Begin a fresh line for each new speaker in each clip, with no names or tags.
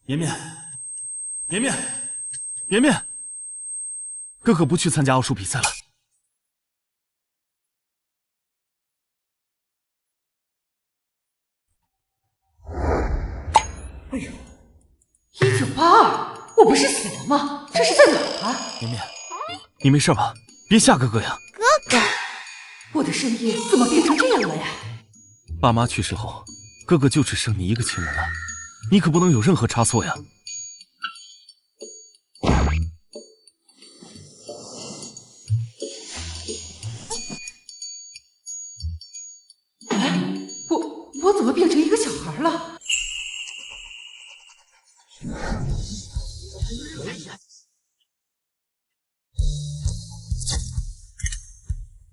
绵绵，绵绵，绵绵，哥哥不去参加奥数比赛了。
哎呦，1982，我不是死了吗？这是在哪儿啊？
绵绵，你没事吧？别吓哥哥呀！
哥哥，我的声音怎么变成这样了呀？
爸妈去世后，哥哥就只剩你一个亲人了，你可不能有任何差错呀。
我怎么变成一个小孩了？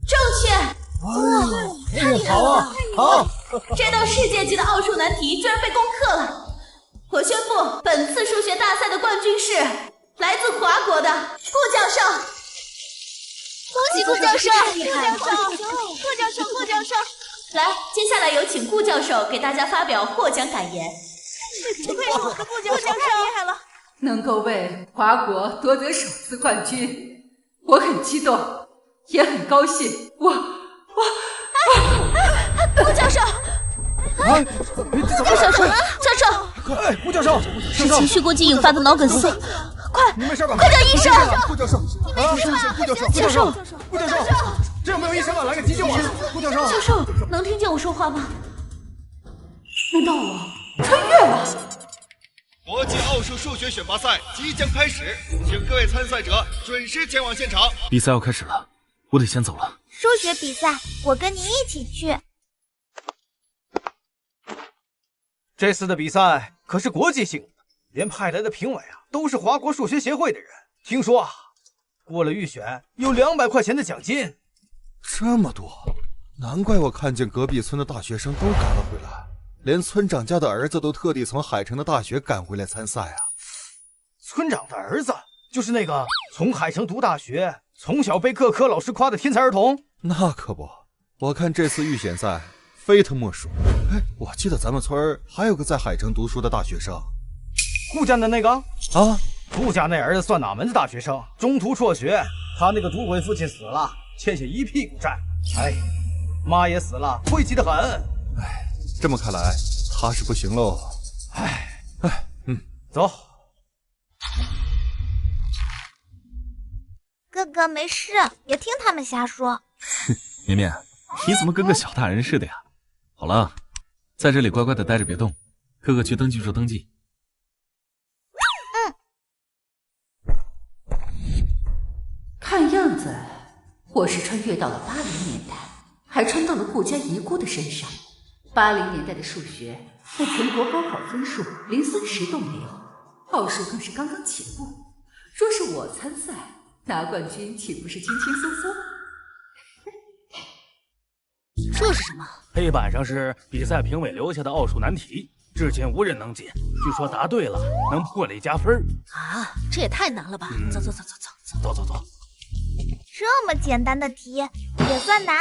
正确！
哇，太厉害了！好，
这道世界级的奥数难题居然被攻克了！我宣布，本次数学大赛的冠军是来自华国的顾教授。
恭喜顾教授！
顾教授！来，接下来有请顾教授给大家发表获奖感言。
不愧是我的顾教授，太厉害了！
能够为华国夺得首次冠军，我很激动，也很高兴。
顾教授，
顾教授，
哎，顾教授，
是情绪过激引发的脑梗塞，
你没事吧？
快叫医生！
顾教授，顾教授，这有没有医生啊？来个急救啊！顾教授，
教授能听见我说话吗？
难道我穿越了？
国际奥数数学选拔赛即将开始，请各位参赛者准时前往现场。
比赛要开始了，我得先走了。
数学比赛，我跟你一起去。
这次的比赛可是国际性的，连派来的评委啊都是华国数学协会的人。听说啊，过了预选有200块钱的奖金。
这么多，难怪我看见隔壁村的大学生都赶了回来，连村长家的儿子都特地从海城的大学赶回来参赛啊！
村长的儿子就是那个从海城读大学，从小被各科老师夸的天才儿童。
那可不，我看这次预选赛非他莫属。哎，我记得咱们村还有个在海城读书的大学生，
顾家的那个
啊，
顾家那儿子算哪门子大学生？中途辍学，他那个赌鬼父亲死了，欠下一屁股债。哎，妈也死了，晦气得很。
哎，这么看来他是不行喽。
走。
哥哥没事，别听他们瞎说。
绵绵，你怎么跟个小大人似的呀？好了，在这里乖乖的待着别动，哥哥去登记处登记。
看样子我是穿越到了80年代，还穿到了顾家遗孤的身上。80年代的数学在全国高考分数连30都没有，奥数更是刚刚起步。若是我参赛拿冠军，岂不是轻轻松松？
这是什么？
黑板上是比赛评委留下的奥数难题，至今无人能解。据说答对了能破例加分
啊！这也太难了吧！走。
走。
这么简单的题也算难？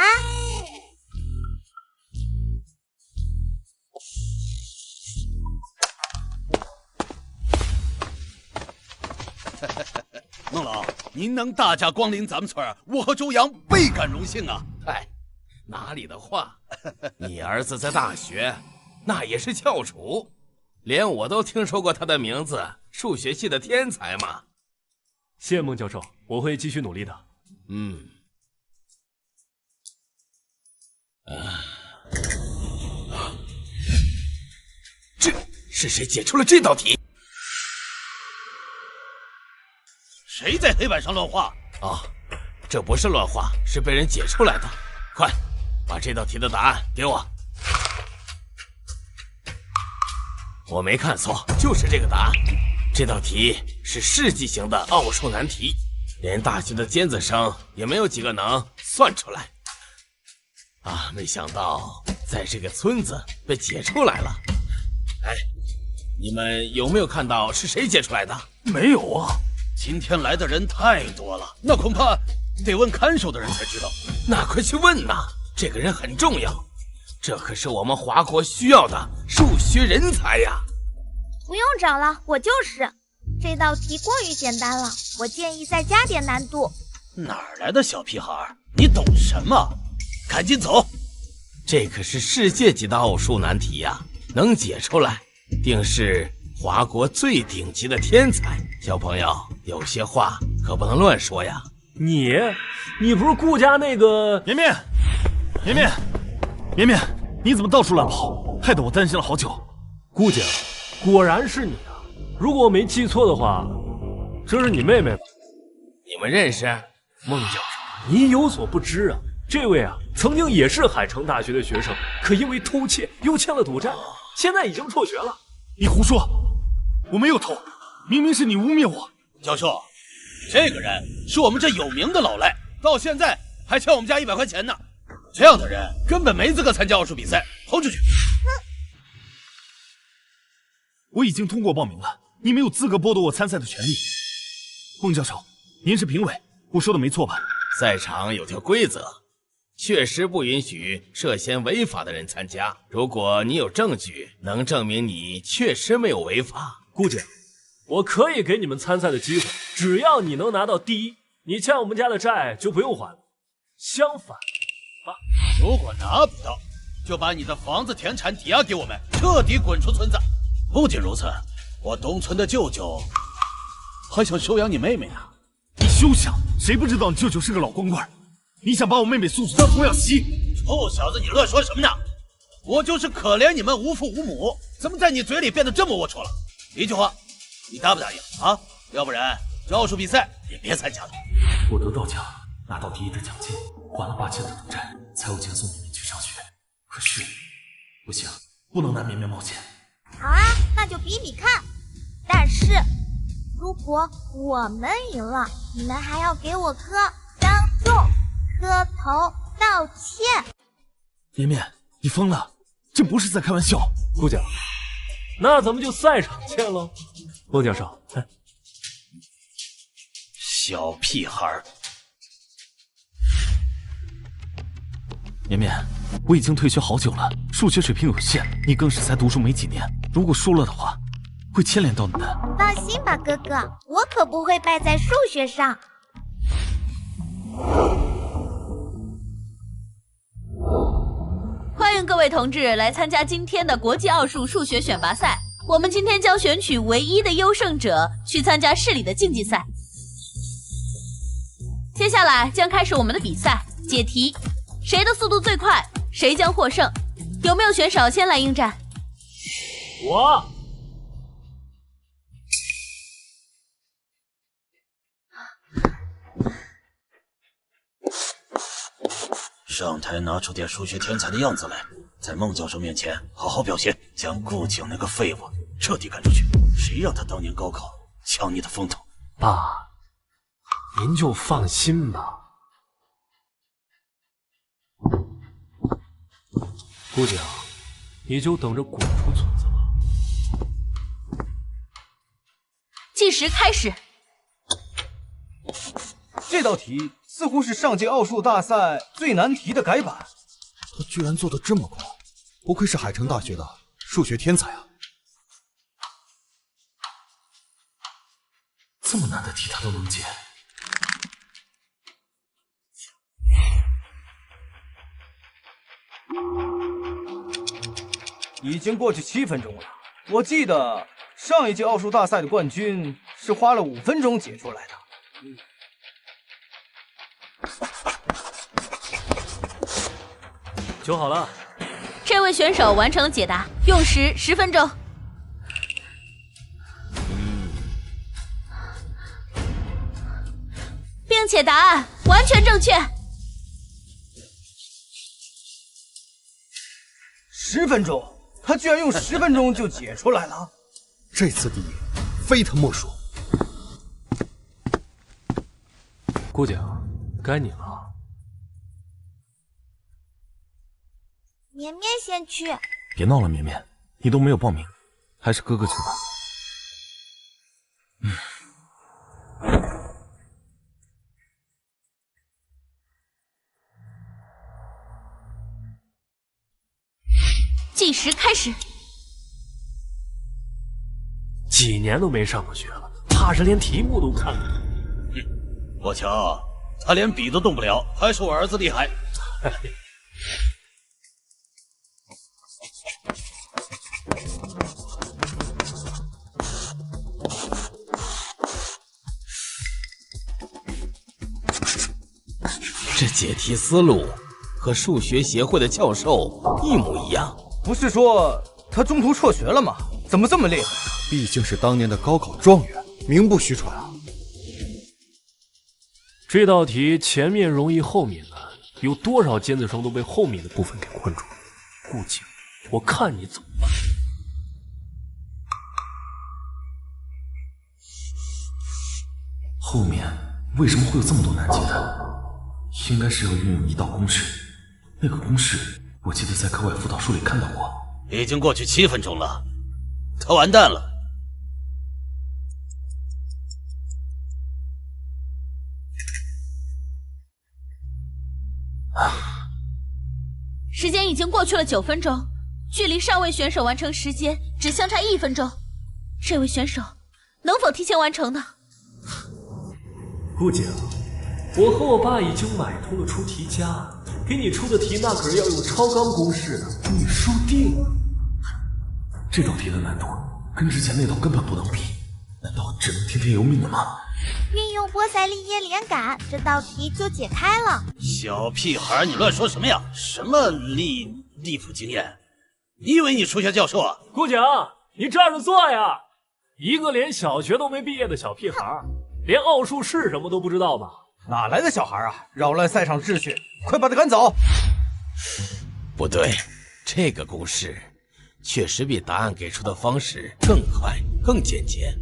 孟老，您能大驾光临咱们村，我和周阳倍感荣幸啊！
哎，哪里的话，你儿子在大学那也是翘楚，连我都听说过他的名字，数学系的天才嘛。
谢孟教授，我会继续努力的。
这是谁解出了这道题？
谁在黑板上乱画？
这不是乱画，是被人解出来的。快，把这道题的答案给我。我没看错，就是这个答案。这道题是世纪型的奥数难题，连大学的尖子生也没有几个能算出来。没想到在这个村子被解出来了。哎，你们有没有看到是谁解出来的？
没有啊，今天来的人太多了，那恐怕得问看守的人才知道。
那快去问呐，这个人很重要，这可是我们华国需要的数学人才呀。
不用找了，我就是。这道题过于简单了，我建议再加点难度。
哪儿来的小屁孩？你懂什么？赶紧走！
这可是世界级的奥数难题呀，能解出来，定是华国最顶级的天才。小朋友，有些话可不能乱说呀。
你不是顾家那个
绵绵，你怎么到处乱跑，害得我担心了好久。
顾家，果然是你啊！如果我没记错的话，这是你妹妹吧？
你们认识？
孟教授，你有所不知啊，这位啊，曾经也是海城大学的学生，可因为偷窃又欠了赌债，现在已经辍学了。
你胡说，我没有偷，明明是你污蔑我。
教授，这个人是我们这有名的老赖，到现在还欠我们家100块钱呢。这样的人根本没资格参加奥数比赛，轰出去！
我已经通过报名了，你没有资格剥夺我参赛的权利。孟教授，您是评委，我说的没错吧？
赛场有条规则，确实不允许涉嫌违法的人参加。如果你有证据能证明你确实没有违法，
顾姐，我可以给你们参赛的机会，只要你能拿到第一，你欠我们家的债就不用还了。相反，
如果拿不到，就把你的房子、田产抵押给我们，彻底滚出村子。不仅如此，我东村的舅舅还想收养你妹妹呢。
你休想！谁不知道你舅舅是个老光棍？你想把我妹妹送当童养媳？
臭小子，你乱说什么呢？我就是可怜你们无父无母，怎么在你嘴里变得这么龌龊了？一句话，你答不答应啊？要不然这奥数比赛也别参加了。
我得到奖，拿到第一的奖金，还了8000的赌债，才有钱送绵绵去上学。可是不行，不能拿绵绵冒险。
好啊，那就比比看。但是如果我们赢了，你们还要给我当众磕头道歉。
绵绵，你疯了？这不是在开玩笑。
顾教，那咱们就赛场见喽。孟教授，来。
小屁孩。
绵绵，我已经退学好久了，数学水平有限，你更是才读书没几年，如果输了的话，会牵连到你的。
放心吧，哥哥，我可不会败在数学上。
欢迎各位同志来参加今天的国际奥数数学选拔赛。我们今天将选取唯一的优胜者去参加市里的竞技赛。接下来将开始我们的比赛，解题，谁的速度最快，谁将获胜。有没有选手先来应战？
我。
上台拿出点数学天才的样子来，在孟教授面前好好表现，将顾景那个废物彻底赶出去。谁让他当年高考抢你的风头？
爸，您就放心吧。顾景，你就等着滚出村子吧。
计时开始。
这道题似乎是上届奥数大赛最难题的改版。
他居然做得这么快，不愧是海城大学的数学天才啊！
这么难的题他都能解。
已经过去7分钟了，我记得上一届奥数大赛的冠军是花了5分钟解出来的。
就好了。
这位选手完成了解答，用时10分钟。并且答案完全正确。
10分钟，他居然用10分钟就解出来了。
这次第一，非他莫属。
顾景，该你了。
绵绵先去。
别闹了，绵绵，你都没有报名，还是哥哥去吧。
计时开始。
几年都没上过学了，怕是连题目都看不懂。
我瞧他连笔都动不了，还是我儿子厉害。
这解题思路和数学协会的教授一模一样。
不是说他中途辍学了吗？怎么这么厉害？
毕竟是当年的高考状元，名不虚传啊。
这道题前面容易后面难，有多少尖子生都被后面的部分给困住了。顾景，我看你怎么办。
后面为什么会有这么多难解的？应该是要运用一道公式，那个公式我记得在课外辅导书里看到过。
已经过去7分钟了，他完蛋了。
时间已经过去了9分钟，距离上位选手完成时间只相差1分钟。这位选手能否提前完成呢？
顾景，我和我爸已经买通了出题家，给你出的题那可是要用超纲公式的，你输定了。
这道题的难度跟之前那道根本不能比，难道只能听天由命了吗？
运用波塞利耶连杆，这道题就解开了。
小屁孩，你乱说什么呀？什么立谱经验？你以为你数学教授啊？
顾景，你站着做呀！一个连小学都没毕业的小屁孩，连奥数是什么都不知道吧？
哪来的小孩啊？扰乱赛场秩序，快把他赶走！
不对，这个公式确实比答案给出的方式更快、更简洁。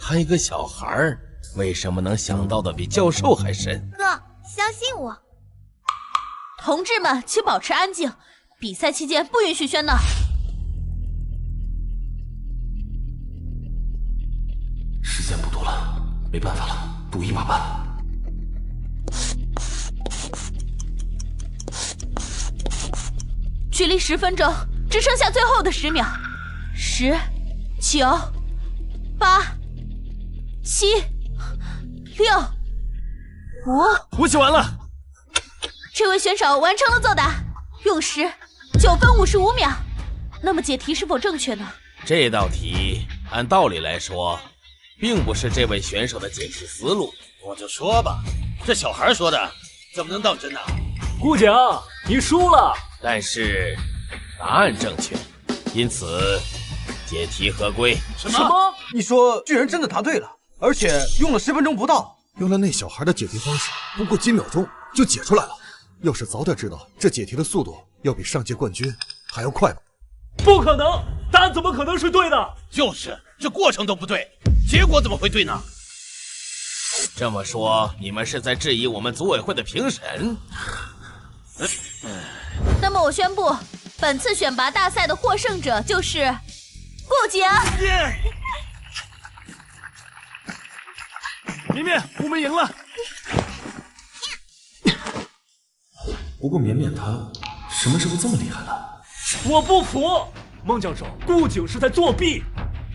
他一个小孩为什么能想到的比教授还深？
哥，相信我。
同志们，请保持安静，比赛期间不允许喧闹。
时间不多了，没办法了，赌一把吧。
距离10分钟只剩下最后的10秒，10、9、8、7、6、5。
我写完了。
这位选手完成了作答，用时9分55秒。那么解题是否正确呢？
这道题按道理来说，并不是这位选手的解题思路。
我就说吧，这小孩说的怎么能当真呢？
顾景，你输了。
但是答案正确，因此解题合规。
什么？你说巨人真的答对了，而且用了10分钟不到。
用了那小孩的解题方式，不过几秒钟就解出来了。要是早点知道，这解题的速度要比上届冠军还要快吧？
不可能，答案怎么可能是对的？
就是，这过程都不对，结果怎么会对呢？
这么说，你们是在质疑我们组委会的评审？
那么我宣布，本次选拔大赛的获胜者就是顾景。
绵绵，我们赢了。
不过绵绵他什么时候这么厉害了？
我不服，孟教授，顾景是在作弊。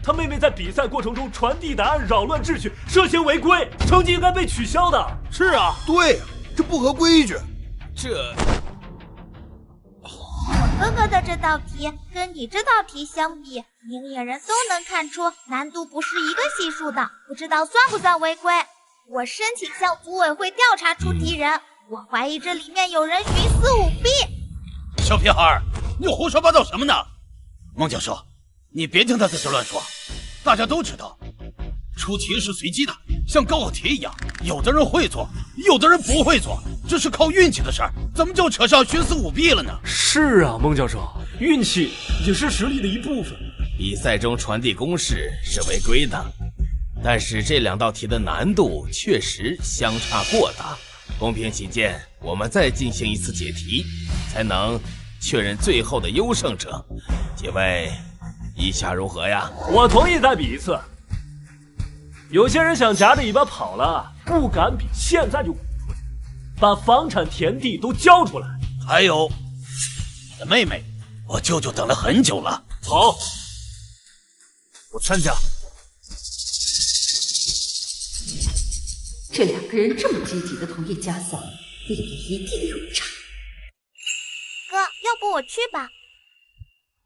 他妹妹在比赛过程中传递答案，扰乱秩序，涉嫌违规，成绩应该被取消的。
是啊，
对呀，这不合规矩。
我哥哥的这道题跟你这道题相比，明眼人都能看出难度不是一个系数的，不知道算不算违规。我申请向组委会调查出题人，我怀疑这里面有人徇私舞弊。
小屁孩，你胡说八道什么呢？孟教授，你别听他在这乱说。大家都知道，出题是随机的，像高考题一样，有的人会做，有的人不会做，这是靠运气的事儿，怎么就扯上徇私舞弊了呢？
是啊，孟教授，运气也是实力的一部分。
比赛中传递公式是违规的，但是这2道题的难度确实相差过大。公平起见，我们再进行一次解题，才能确认最后的优胜者。几位意下如何呀？
我同意再比一次。有些人想夹着尾巴跑了，不敢比，现在就鼓出来，把房产田地都交出来。
还有，你的妹妹，我舅舅等了很久了。
好，
我参加。
这2个人这么积极的同意加赛，里面一定有诈。
哥，要不我去吧？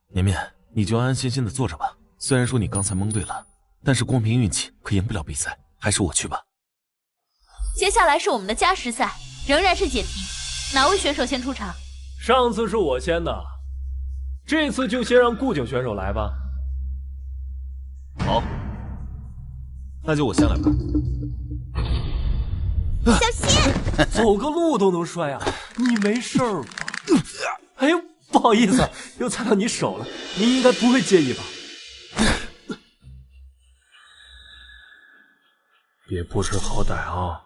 绵绵，你就安安心心的坐着吧。虽然说你刚才蒙对了，但是光凭运气可赢不了比赛，还是我去吧。
接下来是我们的加时赛，仍然是解题，哪位选手先出场？
上次是我先的，这次就先让顾景选手来吧。
好，那就我先来吧。
小心！
走个路都能摔啊！你没事儿吧？哎呦，不好意思，又踩到你手了，您应该不会介意吧？别不识好歹啊！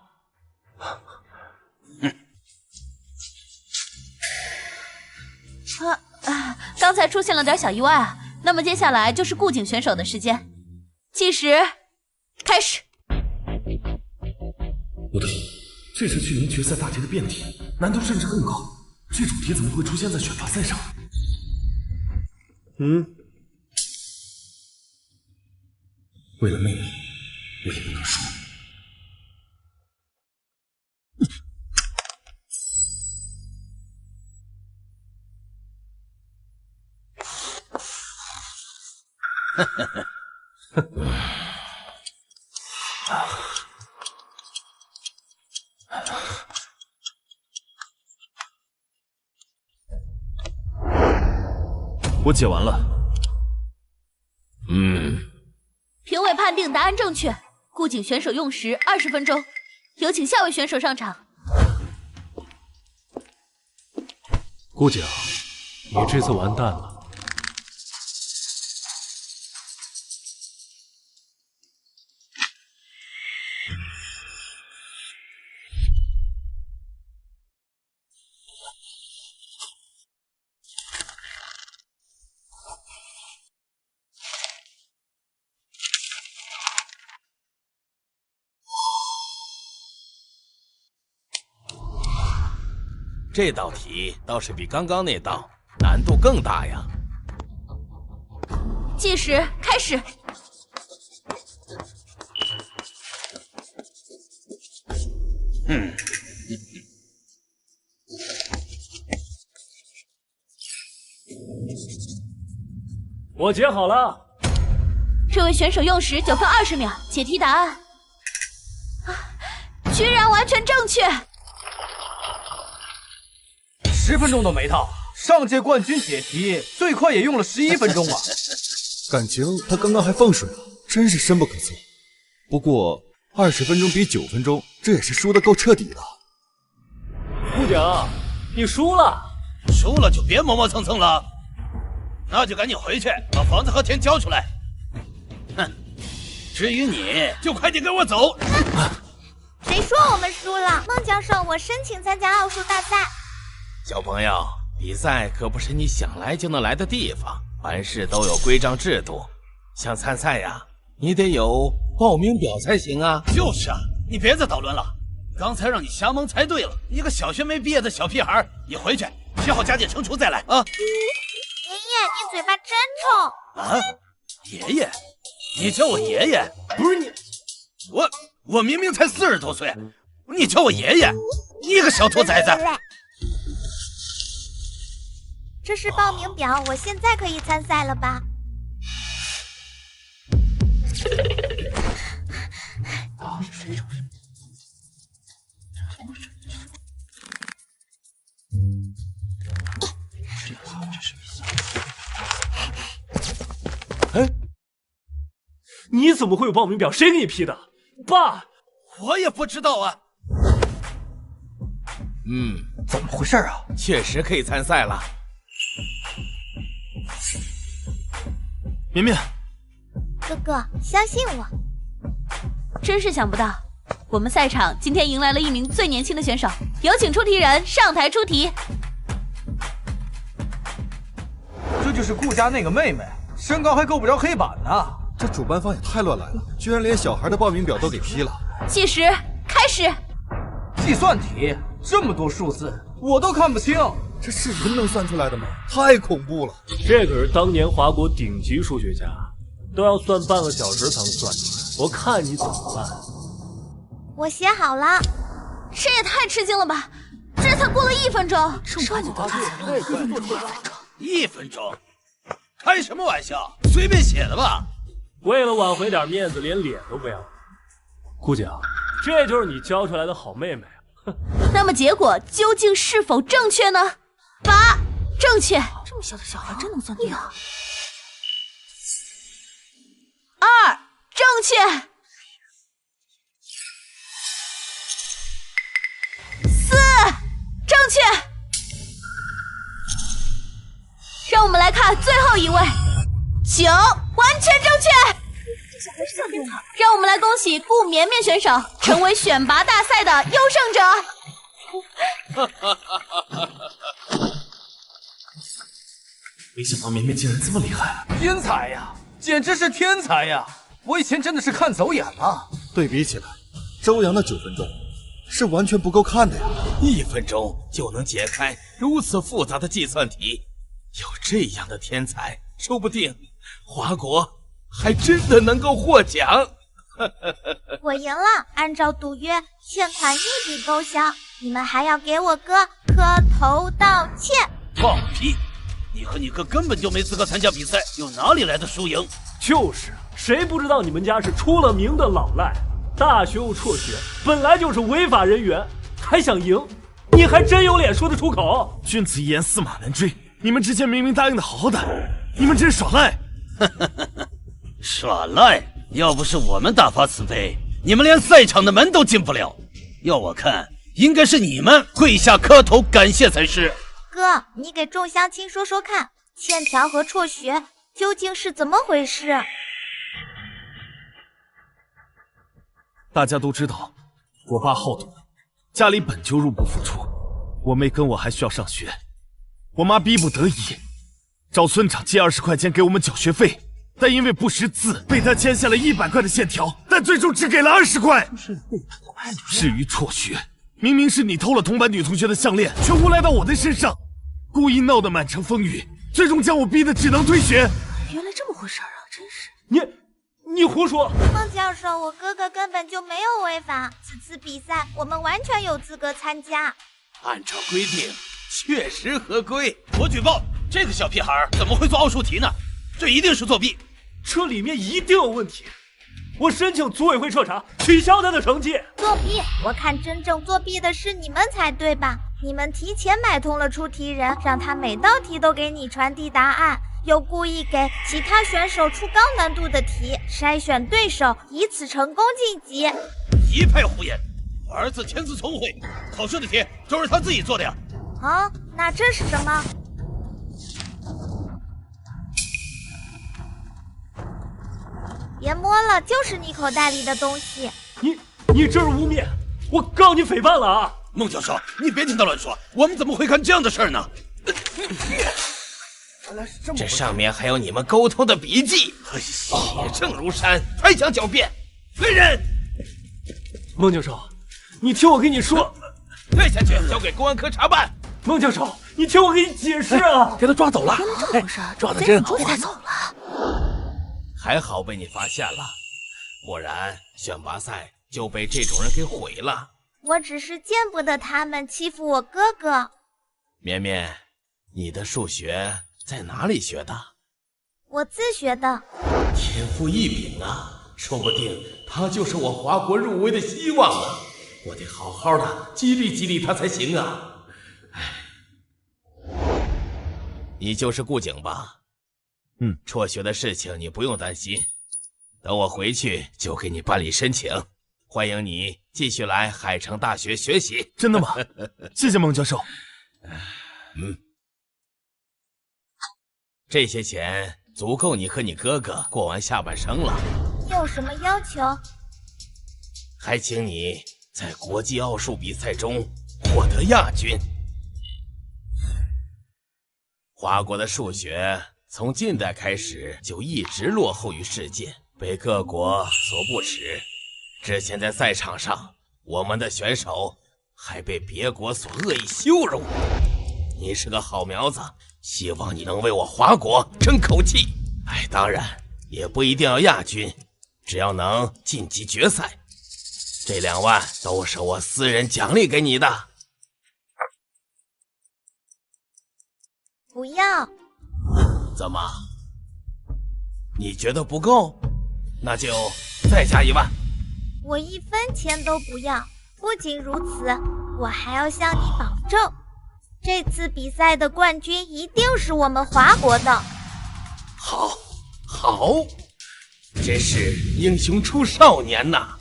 刚才出现了点小意外啊。那么接下来就是顾景选手的时间，计时开始。
不对，这是去年决赛大题的辩题，难度甚至更高。这种题怎么会出现在选拔赛上？为了妹妹，我也不能输。我解完了。
评委判定答案正确，顾景选手用时20分钟，有请下位选手上场。
顾景，你这次完蛋了。
这道题倒是比刚刚那道难度更大呀！
计时开始。
我解好了。
这位选手用时9分20秒，解题答案居然完全正确。
10分钟都没到，上届冠军解题最快也用了11分钟啊！
感情他刚刚还放水了，真是深不可测。不过20分钟比9分钟，这也是输得够彻底的。
顾景，你输了，
输了就别磨磨蹭蹭了，那就赶紧回去把房子和钱交出来。哼，至于你，就快点跟我走。
谁说我们输了？孟教授，我申请参加奥数大赛。
小朋友，比赛可不是你想来就能来的地方，凡事都有规章制度。想参赛呀，你得有报名表才行啊。
就是啊，你别再捣乱了。刚才让你瞎蒙才对了，一个小学没毕业的小屁孩，你回去学好加减乘除再来啊。
爷爷，你嘴巴真臭
啊！爷爷，你叫我爷爷？不是你，我明明才40多岁，你叫我爷爷？你个小兔崽子！
这是报名表，我现在可以参赛了吧？
哎，你怎么会有报名表？谁给你批的？爸，
我也不知道啊。
怎么回事啊？
确实可以参赛了。
绵绵，
哥哥，相信我。
真是想不到，我们赛场今天迎来了一名最年轻的选手，有请出题人上台出题。
这就是顾家那个妹妹，身高还够不着黑板呢。
这主办方也太乱来了，居然连小孩的报名表都给批了。
计时开始。
计算题这么多数字，我都看不清，
这是人能算出来的吗？太恐怖了！
这可是当年华国顶级数学家，都要算半个小时才能算出来，我看你怎么办。
我写好了。
这也太吃惊了吧！这才过了1分钟，
这么快就到达了
？1分钟？开什么玩笑？随便写的吧。
为了挽回点面子，连脸都不要。顾景，这就是你教出来的好妹妹啊！
那么结果究竟是否正确呢？8，正确。
这么小的小孩真能算对啊
！2，正确。4，正确。让我们来看最后一位，9，完全正确。
这小孩是算对了。
让我们来恭喜顾绵绵选手成为选拔大赛的优胜者。
没想到绵绵竟然这么厉害，
天才呀，简直是天才呀！我以前真的是看走眼了。
对比起来，周阳的9分钟是完全不够看的呀
！1分钟就能解开如此复杂的计算题，有这样的天才，说不定华国还真的能够获奖。
我赢了，按照赌约，欠款1笔勾销，你们还要给我哥磕头道歉。
放屁！你和你哥根本就没资格参加比赛，有哪里来的输赢？
就是，谁不知道你们家是出了名的老赖？大学又辍学，本来就是违法人员，还想赢，你还真有脸说得出口？
君子一言，驷马难追。你们之前明明答应的好好的，你们这是耍赖！
耍赖！要不是我们大发慈悲，你们连赛场的门都进不了。要我看，应该是你们跪下磕头感谢才是。
哥，你给众乡亲说说看，欠条和辍学究竟是怎么回事？
大家都知道，我爸好赌，家里本就入不敷出，我妹跟我还需要上学，我妈逼不得已找村长借20块钱给我们缴学费，但因为不识字，被他签下了100块的欠条，但最终只给了20块。至于辍学，明明是你偷了同班女同学的项链，却诬赖到我的身上，故意闹得满城风雨，最终将我逼得只能退学。
原来这么回事啊！真是
你胡说！
孟教授，我哥哥根本就没有违法，此次比赛我们完全有资格参加。
按照规定，确实合规。
我举报这个小屁孩怎么会做奥数题呢？这一定是作弊，
这里面一定有问题。我申请组委会彻查，取消他的成绩。
作弊？我看真正作弊的是你们才对吧？你们提前买通了出题人，让他每道题都给你传递答案，又故意给其他选手出高难度的题，筛选对手，以此成功晋级。
一派胡言！我儿子天资聪慧，考试的题都是他自己做的呀。
啊，那这是什么？别摸了，就是你口袋里的东西。
你这是污蔑，我告你诽谤了啊！
孟教授，你别听他乱说，我们怎么会干这样的事儿呢？
这上面还有你们沟通的笔记，铁证如山，还想狡辩？来人！
孟教授，你听我跟你说，
带下去，交给公安科查办。
孟教授，你听我给你解释啊！
给他抓走了，
原来这么回事，
抓的真好，
给他走了。
还好被你发现了，不然选拔赛就被这种人给毁了。
我只是见不得他们欺负我哥哥。
绵绵，你的数学在哪里学的？
我自学的。
天赋异禀啊，说不定他就是我华国入围的希望啊！我得好好的激励激励他才行啊！你就是顾景吧？辍学的事情你不用担心，等我回去就给你办理申请，欢迎你继续来海城大学学习。
真的吗？谢谢孟教授。
这些钱足够你和你哥哥过完下半生了。
你有什么要求？
还请你在国际奥数比赛中获得亚军。华国的数学从近代开始就一直落后于世界，被各国所不齿。之前在赛场上，我们的选手还被别国所恶意羞辱。你是个好苗子，希望你能为我华国争口气。当然也不一定要亚军，只要能晋级决赛，这2万都是我私人奖励给你的。
不要。
怎么？你觉得不够？那就再加1万。
我1分钱都不要。不仅如此，我还要向你保证，这次比赛的冠军一定是我们华国的。
好，真是英雄出少年呐！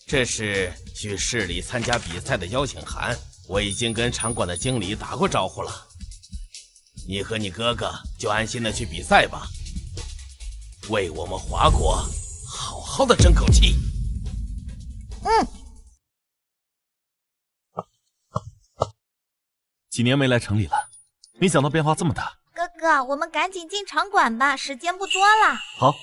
这是去市里参加比赛的邀请函，我已经跟场馆的经理打过招呼了。你和你哥哥就安心的去比赛吧，为我们华国好好的争口气。
几年没来城里了，没想到变化这么大。
哥哥，我们赶紧进场馆吧，时间不多了。
好。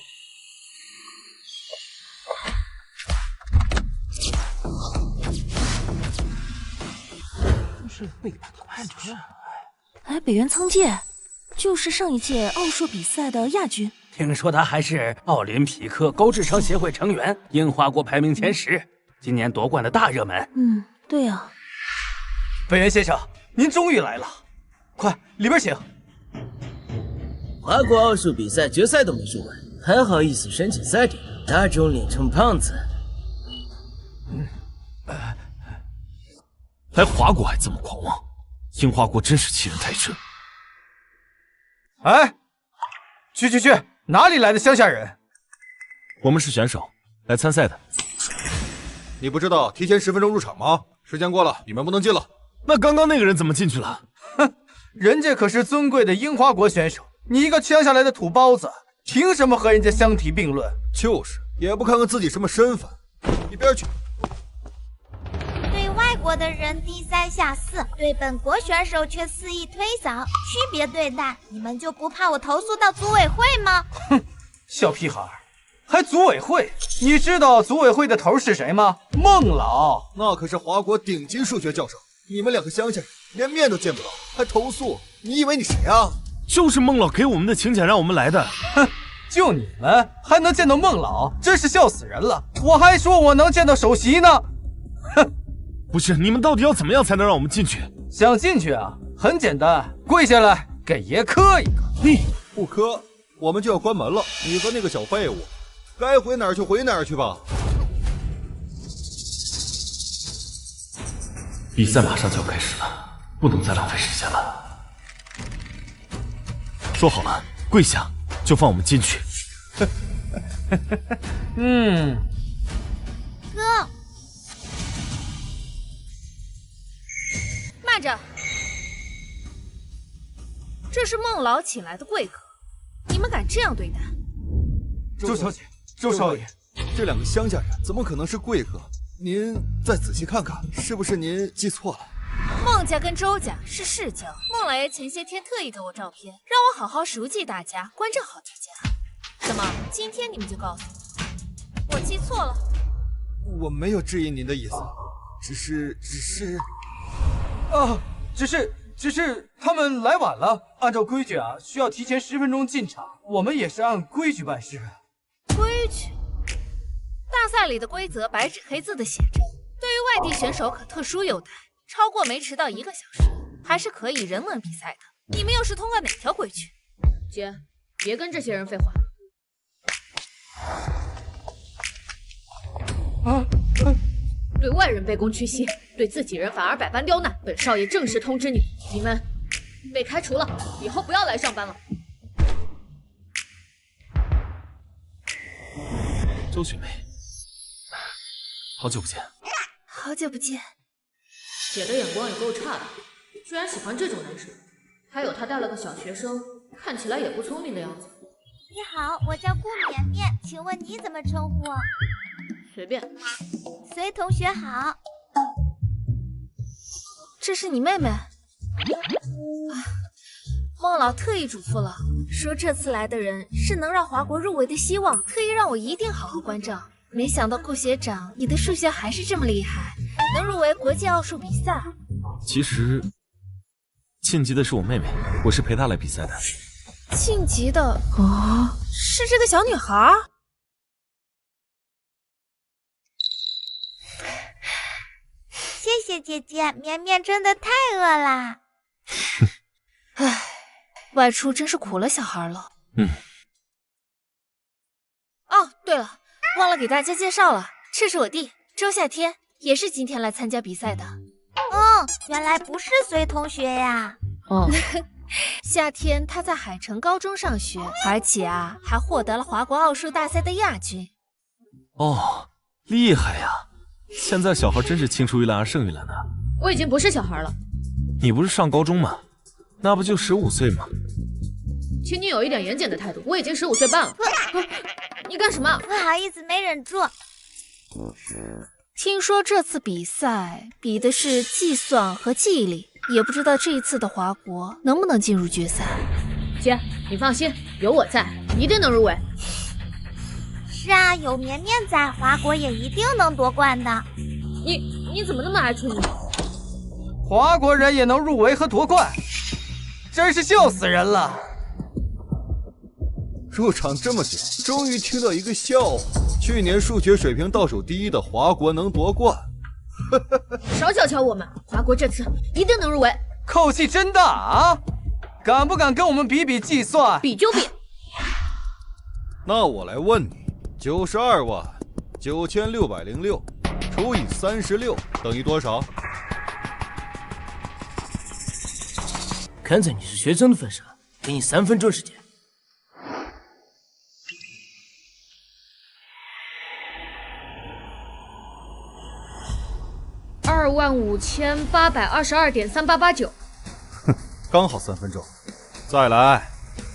是背叛了叛军。哎，北原苍介，就是上一届奥数比赛的亚军。
听说他还是奥林匹克高智商协会成员，樱花国排名前10，今年夺冠的大热门。
对啊。
北原先生，您终于来了，快里边请。
华国奥数比赛决赛都没入围，还好意思申请赛点，大众脸成胖子。
来华国还这么狂妄，樱花国真是欺人太甚。
哎，去，哪里来的乡下人？
我们是选手，来参赛的。
你不知道提前10分钟入场吗？时间过了，你们不能进了。
那刚刚那个人怎么进去了？
哼，人家可是尊贵的樱花国选手，你一个乡下来的土包子，凭什么和人家相提并论？
就是，也不看看自己什么身份。一边去。
对外国的人低3下4，对本国选手却肆意推搡，区别对待，你们就不怕我投诉到组委会吗？
哼，小屁孩，还组委会？你知道组委会的头是谁吗？孟老，
那可是华国顶级数学教授。你们2个乡下人连面都见不到，还投诉？你以为你谁啊？
就是孟老给我们的请柬让我们来的。
哼，就你们还能见到孟老，真是笑死人了。我还说我能见到首席呢。哼，
不是，你们到底要怎么样才能让我们进去？
想进去啊，很简单，跪下来给爷磕一个。
你不磕，我们就要关门了。你和那个小废物，该回哪儿去回哪儿去吧。
比赛马上就要开始了，不能再浪费时间了。说好了，跪下就放我们进去。
哥，
慢着，这是孟老请来的贵客，你们敢这样对待？
周小姐，周少爷，
这2个乡下人怎么可能是贵客？您再仔细看看，是不是您记错了？
孟家跟周家是世交，孟老爷前些天特意给我照片，让我好好熟记大家，关照好大家。怎么，今天你们就告诉我记错了？
我没有质疑您的意思，只是
只是他们来晚了，按照规矩啊，需要提前10分钟进场，我们也是按规矩办事。
规矩？大赛里的规则白纸黑字的写着，对于外地选手可特殊优待，超过没迟到1个小时，还是可以人文比赛的。你们又是通过哪条规矩？
姐，别跟这些人废话。对外人卑躬屈膝，对自己人反而百般刁难。本少爷正式通知你，你们被开除了，以后不要来上班了。
周学妹，好久不见。
好久不见。
姐的眼光也够差的，居然喜欢这种男生。还有她带了个小学生，看起来也不聪明的样子。
你好，我叫顾绵绵，请问你怎么称呼？
随便。
隋同学好。
这是你妹妹。孟老特意嘱咐了，说这次来的人是能让华国入围的希望，特意让我一定好好关照。没想到顾学长，你的数学还是这么厉害，能入围国际奥数比赛。
其实晋级的是我妹妹，我是陪她来比赛的。
晋级的哦，是这个小女孩。
谢谢姐姐，绵绵真的太饿啦。
唉，外出真是苦了小孩了。哦，对了，忘了给大家介绍了，这是我弟周夏天，也是今天来参加比赛的。
原来不是隋同学呀。
夏天他在海城高中上学，而且还获得了华国奥数大赛的亚军。
哦，厉害呀！现在小孩真是青出于蓝而胜于蓝的。
我已经不是小孩了。
你不是上高中吗？那不就15岁吗？
请你有一点严谨的态度，我已经15岁半了。你干什么？
不好意思，没忍住。
听说这次比赛比的是计算和记忆力，也不知道这一次的华国能不能进入决赛。
姐，你放心，有我在，一定能入围。
是啊，有绵绵在，华国也一定能夺冠的。
你怎么那么爱吹牛？
华国人也能入围和夺冠，真是笑死人了。
入场这么久，终于听到一个笑话。去年数学水平倒数第一的华国能夺冠，
少小瞧我们，华国这次一定能入围。
口气真大啊！敢不敢跟我们比比计算？
比就比。
那我来问你，929606除以36等于多少？
看在你是学生的份上，给你3分钟时间。
25822.3889。
哼，刚好3分钟。再来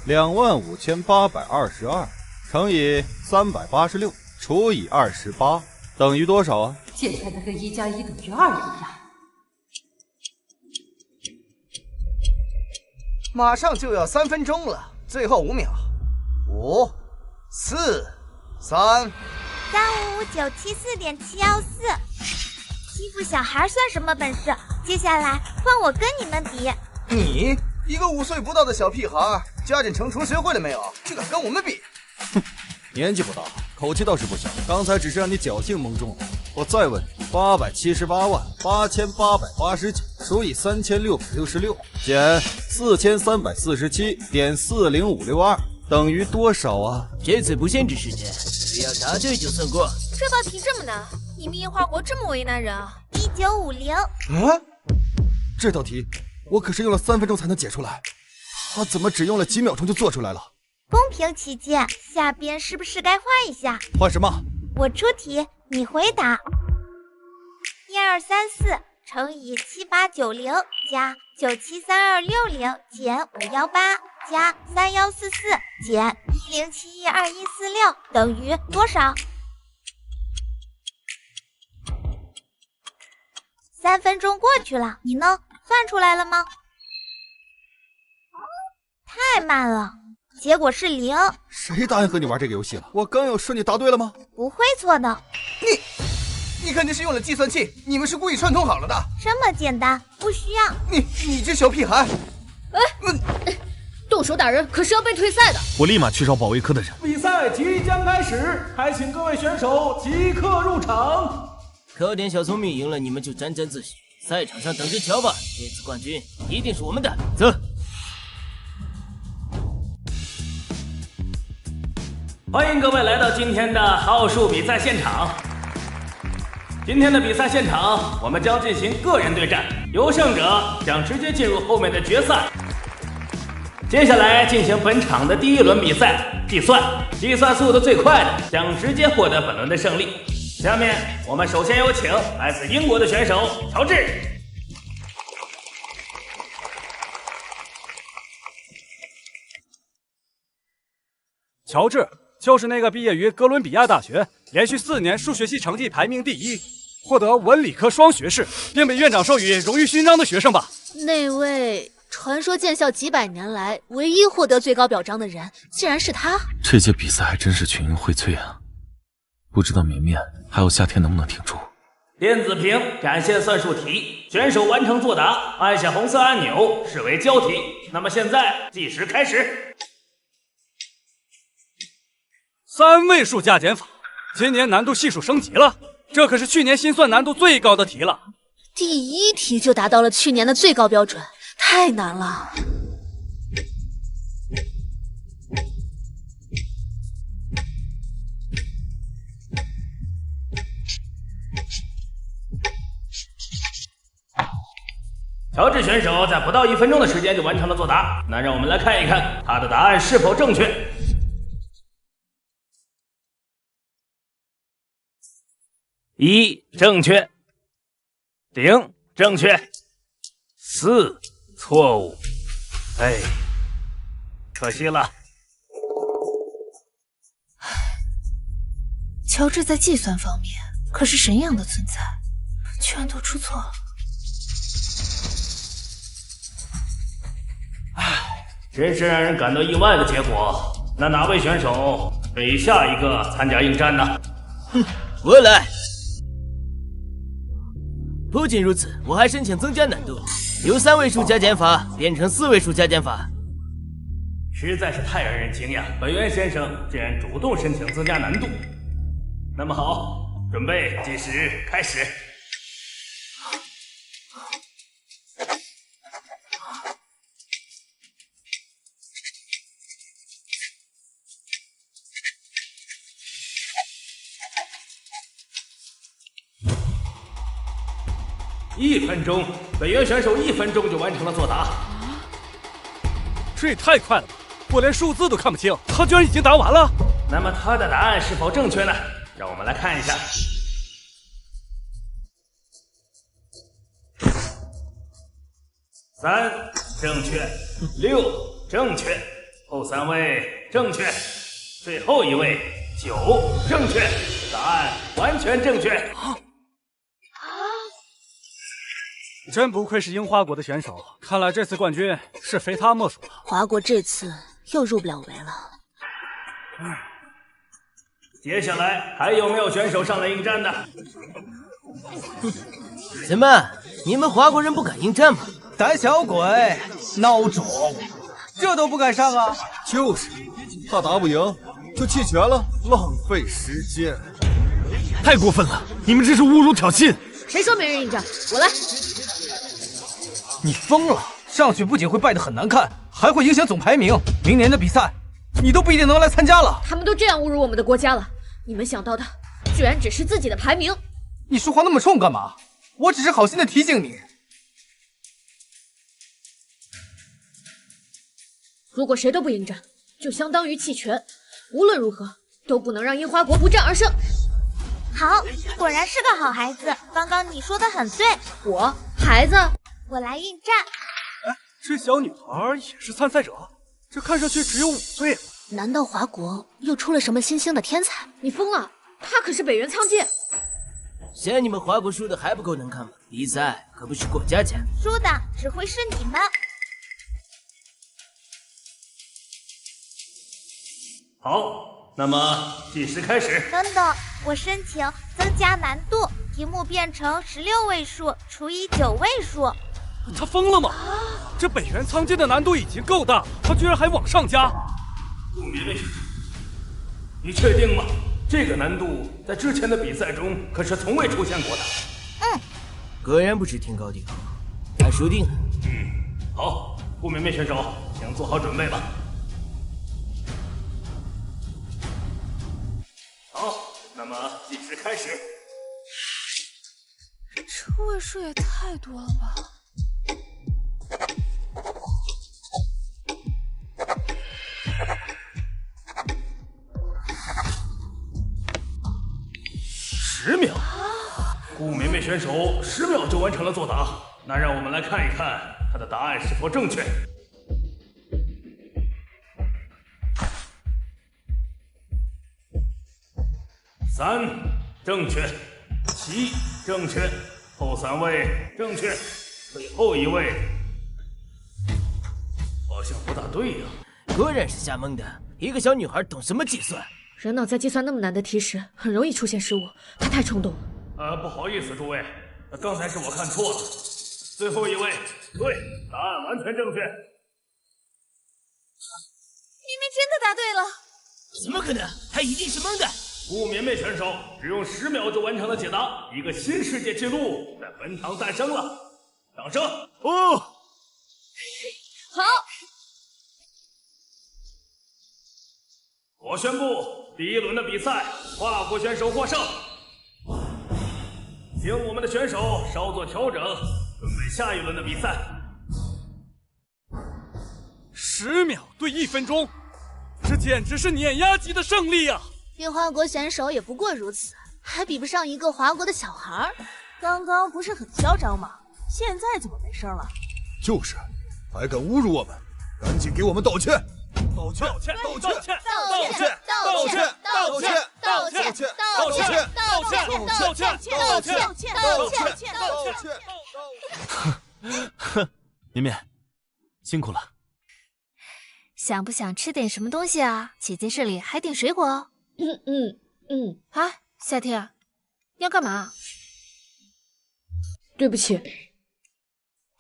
，25822乘以386除以28等于多少啊？
简单的跟1+1等于2一样。
马上就要3分钟了，最后5秒，5、4、3。
3559747.714。欺负小孩算什么本事？接下来换我跟你们比。
你一个5岁不到的小屁孩，家政乘除学会了没有？就敢跟我们比？
哼，年纪不大，口气倒是不小。刚才只是让你侥幸蒙中了。我再问你，8788889除以3666减4347.40562等于多少啊？
这次不限制时间，只要答对就算过。
这道题这么难，你们樱花国这么为难人啊
？1950。
这道题我可是用了3分钟才能解出来，他怎么只用了几秒钟就做出来了？
公平起见，下边是不是该换一下？
换什么？
我出题，你回答。1234乘以7890加973260减518加3144减10712146等于多少？3分钟过去了，你呢？算出来了吗？太慢了，结果是0。
谁答应和你玩这个游戏了？我刚要说你答对了吗？
不会错的。
你肯定是用了计算器，你们是故意串通好了的。
这么简单，不需要。
你这小屁孩！
动手打人可是要被退赛的。
我立马去找保卫科的人。
比赛即将开始，还请各位选手即刻入场。
靠点小聪明赢了，你们就沾沾自喜。赛场上等着瞧吧，这次冠军一定是我们的。走。
欢迎各位来到今天的奥数比赛现场。今天的比赛现场，我们将进行个人对战，优胜者将直接进入后面的决赛。接下来进行本场的第1轮比赛，计算速度最快的将直接获得本轮的胜利。下面我们首先有请来自英国的选手乔治。
乔治就是那个毕业于哥伦比亚大学，连续4年数学系成绩排名第1，获得文理科双学士，并被院长授予荣誉勋章的学生吧？
那位传说建校几百年来唯一获得最高表彰的人，竟然是他。
这届比赛还真是群英荟萃啊！不知道绵绵还有夏天能不能挺住。
电子屏展现算术题，选手完成作答，按下红色按钮视为交题。那么现在计时开始。
3位数加减法，今年难度系数升级了，这可是去年心算难度最高的题了。
第一题就达到了去年的最高标准，太难了。
乔治选手在不到1分钟的时间就完成了作答，那让我们来看一看他的答案是否正确。1正确，0正确，4错误。哎，可惜了。
乔治在计算方面可是神一样的存在，居然都出错了。
真是让人感到意外的结果。那哪位选手可以下一个参加应战呢？
哼，我来。不仅如此，我还申请增加难度，由3位数加减法变成4位数加减法。
实在是太让人惊讶，本源先生竟然主动申请增加难度。那么好，准备计时开始。1分钟，本源选手1分钟就完成了作答。
这也太快了吧！我连数字都看不清，他居然已经答完了。
那么他的答案是否正确呢？让我们来看一下。3正确，6正确，后3位正确，最后一位9正确，答案完全正确。
真不愧是樱花国的选手，看来这次冠军是非他莫属了。
华国这次又入不了围了。
接下来还有没有选手上来应战的？
怎么，你们华国人不敢应战吗？
胆小鬼，孬种，这都不敢上啊！
就是，怕打不赢就弃权了，浪费时间。
太过分了！你们这是侮辱挑衅！
谁说没人应战？我来。
你疯了！上去不仅会败得很难看，还会影响总排名。明年的比赛，你都不一定能来参加了。
他们都这样侮辱我们的国家了，你们想到的居然只是自己的排名。
你说话那么冲干嘛？我只是好心的提醒你。
如果谁都不应战，就相当于弃权。无论如何，都不能让樱花国不战而胜。
好，果然是个好孩子。刚刚你说的很对。
我孩子，
我来应战。
哎，这小女孩也是参赛者，这看上去只有5岁。
难道华国又出了什么新兴的天才？
你疯了！他可是北原苍介。
嫌你们华国输的还不够难看吗？比赛可不是过家家，
输的只会是你们。
好，那么计时开始。
等等，我申请增加难度，题目变成16位数除以9位数。
他疯了吗？这北原苍界的难度已经够大，他居然还往上加。
顾明卫，你确定吗？这个难度在之前的比赛中可是从未出现过的。
果然不知天高地厚，那输定了。
好，顾明卫选手，请做好准备吧。好，那么计时开始。
这位数也太多了吧！10
秒，顾明媚选手10秒就完成了作答。那让我们来看一看他的答案是否正确。3正确，7正确，后3位正确，最后一位好像不大对呀。
果然是瞎蒙的，一个小女孩懂什么计算？
人脑在计算那么难的题时，很容易出现失误。他太冲动了。
不好意思，诸位，刚才是我看错了。最后一位，对，答案完全正确。
绵绵真的答对了。
怎么可能？他一定是蒙的。
顾绵绵选手只用10秒就完成了解答，一个新世界纪录在本场诞生了。掌声！
哦，
好。
我宣布第1轮的比赛，华国选手获胜。请我们的选手稍作调整，准备下一轮的比赛。
10秒对1分钟，这简直是碾压级的胜利啊！
冰花国选手也不过如此，还比不上一个华国的小孩。刚刚不是很嚣张吗？现在怎么没声了？
就是，还敢侮辱我们，赶紧给我们道歉！道歉！
道歉！
道歉！
道歉！
道歉！道歉！道歉！道歉！道歉！道歉！道歉！道歉！道歉！道歉！
哼，绵绵，辛苦了。
想不想吃点什么东西啊？姐姐这里还点水果哦。啊，夏天，你要干嘛？
对不起，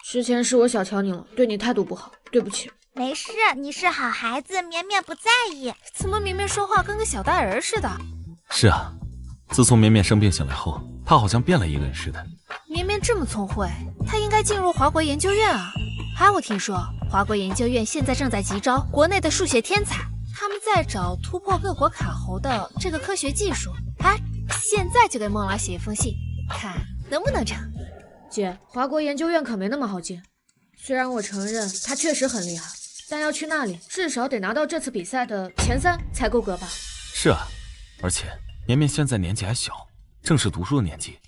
之前是我小瞧你了，对你态度不好，对不起。
没事，你是好孩子，绵绵不在意。
怎么绵绵说话跟个小大人似的？
是啊，自从绵绵生病醒来后，她好像变了一个人似的。
绵绵这么聪慧，她应该进入华国研究院啊。我听说华国研究院现在正在急招国内的数学天才，他们在找突破各国卡喉的这个科学技术。现在就给孟老写一封信，看能不能成。
姐，华国研究院可没那么好进。虽然我承认他确实很厉害，但要去那里，至少得拿到这次比赛的前3才够格吧？
是啊，而且绵绵现在年纪还小，正是读书的年纪。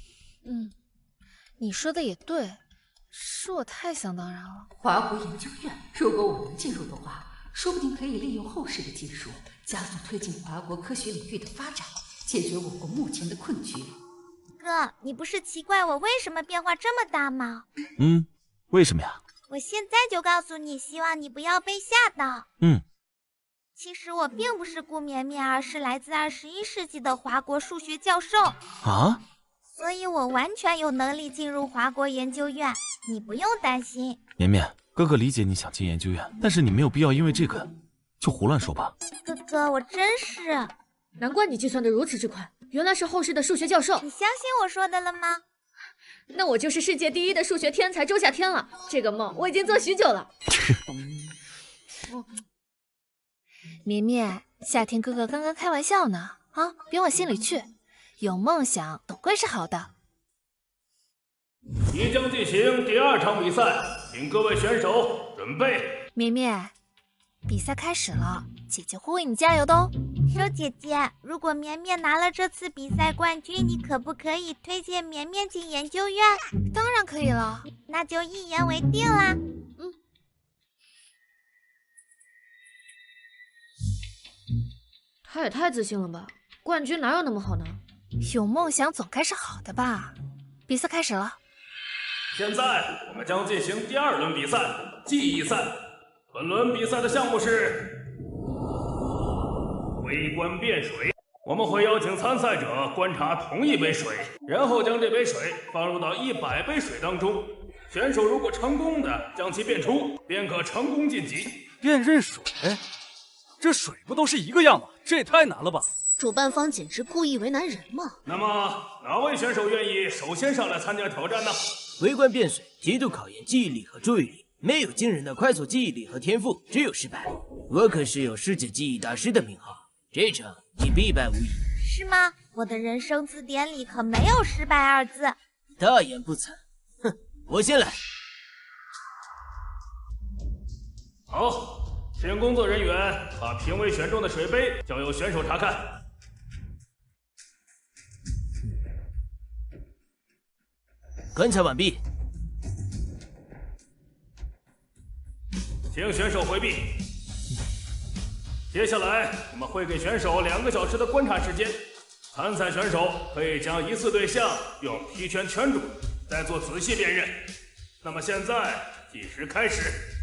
你说的也对，是我太想当然了。
华国研究院，如果我能进入的话，说不定可以利用后世的技术，加速推进华国科学领域的发展，解决我国目前的困局。
哥，你不是奇怪我为什么变化这么大吗？
为什么呀？
我现在就告诉你，希望你不要被吓到。其实我并不是顾绵绵，而是来自21世纪的华国数学教授
啊，
所以我完全有能力进入华国研究院，你不用担心。
绵绵，哥哥理解你想进研究院，但是你没有必要因为这个就胡乱说吧。
哥哥，我真是……
难怪你计算得如此之快，原来是后世的数学教授。
你相信我说的了吗？
那我就是世界第1的数学天才周夏天了，这个梦我已经做许久了。
绵绵，夏天哥哥刚刚开玩笑呢，别往心里去。有梦想总归是好的。
即将进行第2场比赛，请各位选手准备。
绵绵，比赛开始了，姐姐会为你加油的哦。
周姐姐，如果绵绵拿了这次比赛冠军，你可不可以推荐绵绵进研究院？
当然可以了，
那就一言为定啦。
他也太自信了吧，冠军哪有那么好拿？
有梦想总该是好的吧。比赛开始了，
现在我们将进行第2轮比赛，记忆赛。本轮比赛的项目是微观变水。我们会邀请参赛者观察同一杯水，然后将这杯水放入到100杯水当中。选手如果成功的将其变出，便可成功晋级。
辨认水？这水不都是一个样吗？这也太难了吧！
主办方简直故意为难人嘛！
那么哪位选手愿意首先上来参加挑战呢？
微观变水极度考验记忆力和注意力，没有惊人的快速记忆力和天赋，只有失败。我可是有世界记忆大师的名号，这场你必败无疑。
是吗？我的人生字典里可没有失败2字。
大言不惭！哼，我先来。
好。请工作人员把评委选中的水杯交由选手查看。
观察完毕，
请选手回避。接下来我们会给选手2个小时的观察时间，参赛选手可以将疑似对象用皮圈圈住，再做仔细辨认。那么现在计时开始。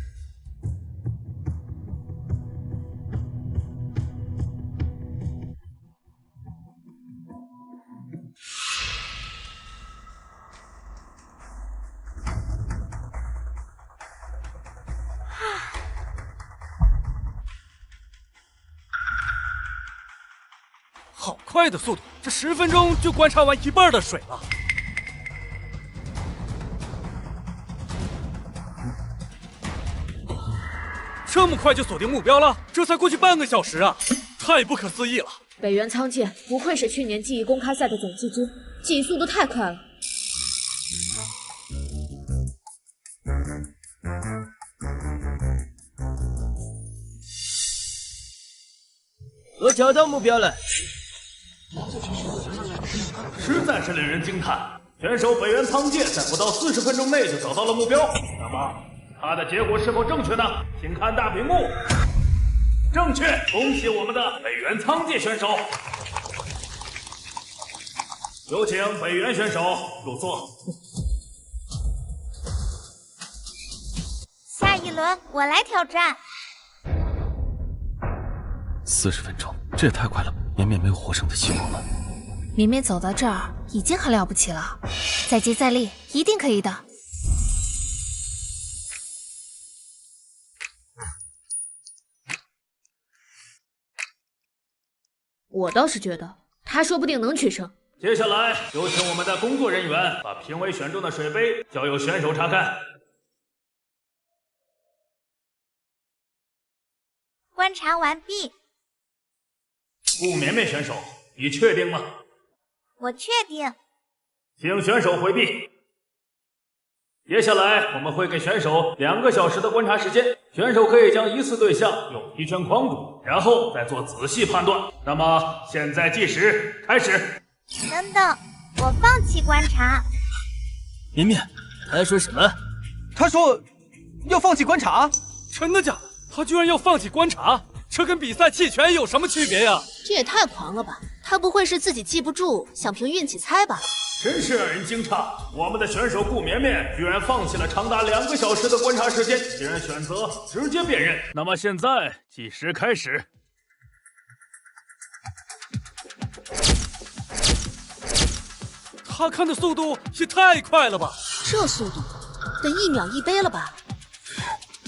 好快的速度，这10分钟就观察完一半的水了。这么快就锁定目标了？这才过去半个小时啊，太不可思议了！
北原仓介不愧是去年记忆公开赛的总季军，记忆速度太快了。
我找到目标了，
实在是令人惊叹。选手北原仓介在不到40分钟内就找到了目标，那么他的结果是否正确呢？请看大屏幕。正确，恭喜我们的北原仓介选手。有请北原选手入座。
下一轮我来挑战。
40分钟，这也太快了，绵绵没有获胜的希望了。
绵绵走到这儿已经很了不起了，再接再厉，一定可以的。
我倒是觉得他说不定能取胜。
接下来有请我们的工作人员把评委选中的水杯交由选手查看。
观察完毕。
顾绵绵选手，你确定吗？
我确定。
请选手回避。接下来我们会给选手2个小时的观察时间，选手可以将疑似对象用皮圈框住，然后再做仔细判断。那么现在计时开始。
等等，我放弃观察。
绵绵，
他说什么？
他说要放弃观察？
真的假的？他居然要放弃观察？ 这跟比赛弃权有什么区别呀？
这也太狂了吧！他不会是自己记不住，想凭运气猜吧？
真是让人惊诧，我们的选手顾绵绵居然放弃了长达2个小时的观察时间，竟然选择直接辨认。那么现在计时开始。
他看的速度也太快了吧！
这速度，得1秒1杯了吧？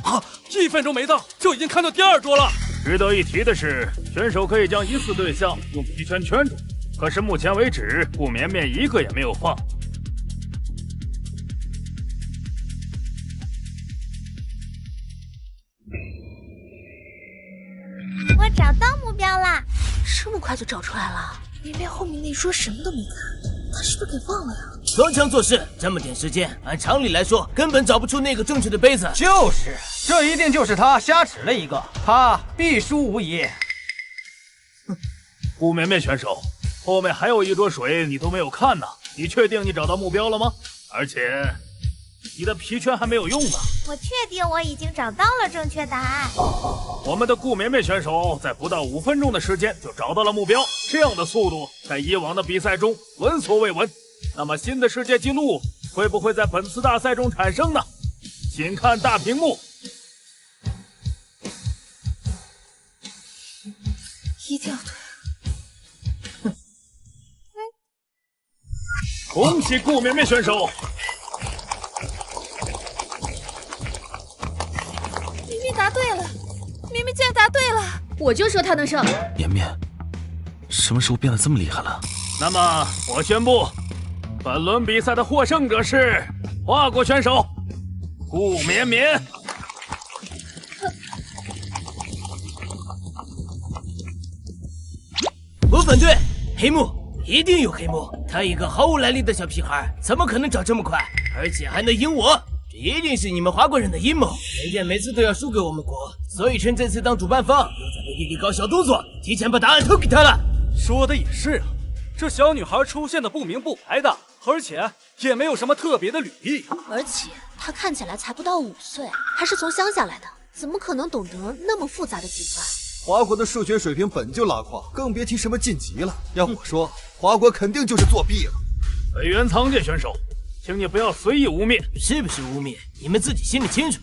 啊！1分钟没到，就已经看到第2桌了。
值得一提的是，选手可以将疑似对象用皮圈圈住，可是目前为止，顾绵绵一个也没有放。
我找到目标啦！
这么快就找出来了？绵绵后面那桌什么都没看，他是不是给忘了呀？
装腔作势，这么点时间，按常理来说，根本找不出那个正确的杯子。
就是，这一定就是他瞎指了一个，他必输无疑。
顾绵绵选手，后面还有1桌水你都没有看呢，你确定你找到目标了吗？而且，你的皮圈还没有用呢。
我确定我已经找到了正确答案。
我们的顾绵绵选手在不到5分钟的时间就找到了目标，这样的速度在以往的比赛中闻所未闻。 那么新的世界纪录会不会在本次大赛中产生呢？请看大屏幕。
一定要对。
恭喜顾绵绵选手！
绵绵答对了，绵绵竟然答对了！
我就说他能胜。
绵绵，什么时候变得这么厉害了？
那么我宣布。 本轮比赛的获胜者是华国选手顾绵绵。
我反对，黑幕一定有黑幕。他一个毫无来历的小屁孩，怎么可能找这么快，而且还能赢我？这一定是你们华国人的阴谋。人家每次都要输给我们国，所以趁这次当主办方，又在背地里搞小动作，提前把答案投给他了。
说的也是啊，这小女孩出现的不明不白的。 而且也没有什么特别的履历，
而且她看起来才不到5岁，还是从乡下来的，怎么可能懂得那么复杂的计算？
华国的数学水平本就拉胯，更别提什么晋级了。要我说，华国肯定就是作弊了。
北原仓介选手，请你不要随意污蔑，
是不是污蔑？你们自己心里清楚。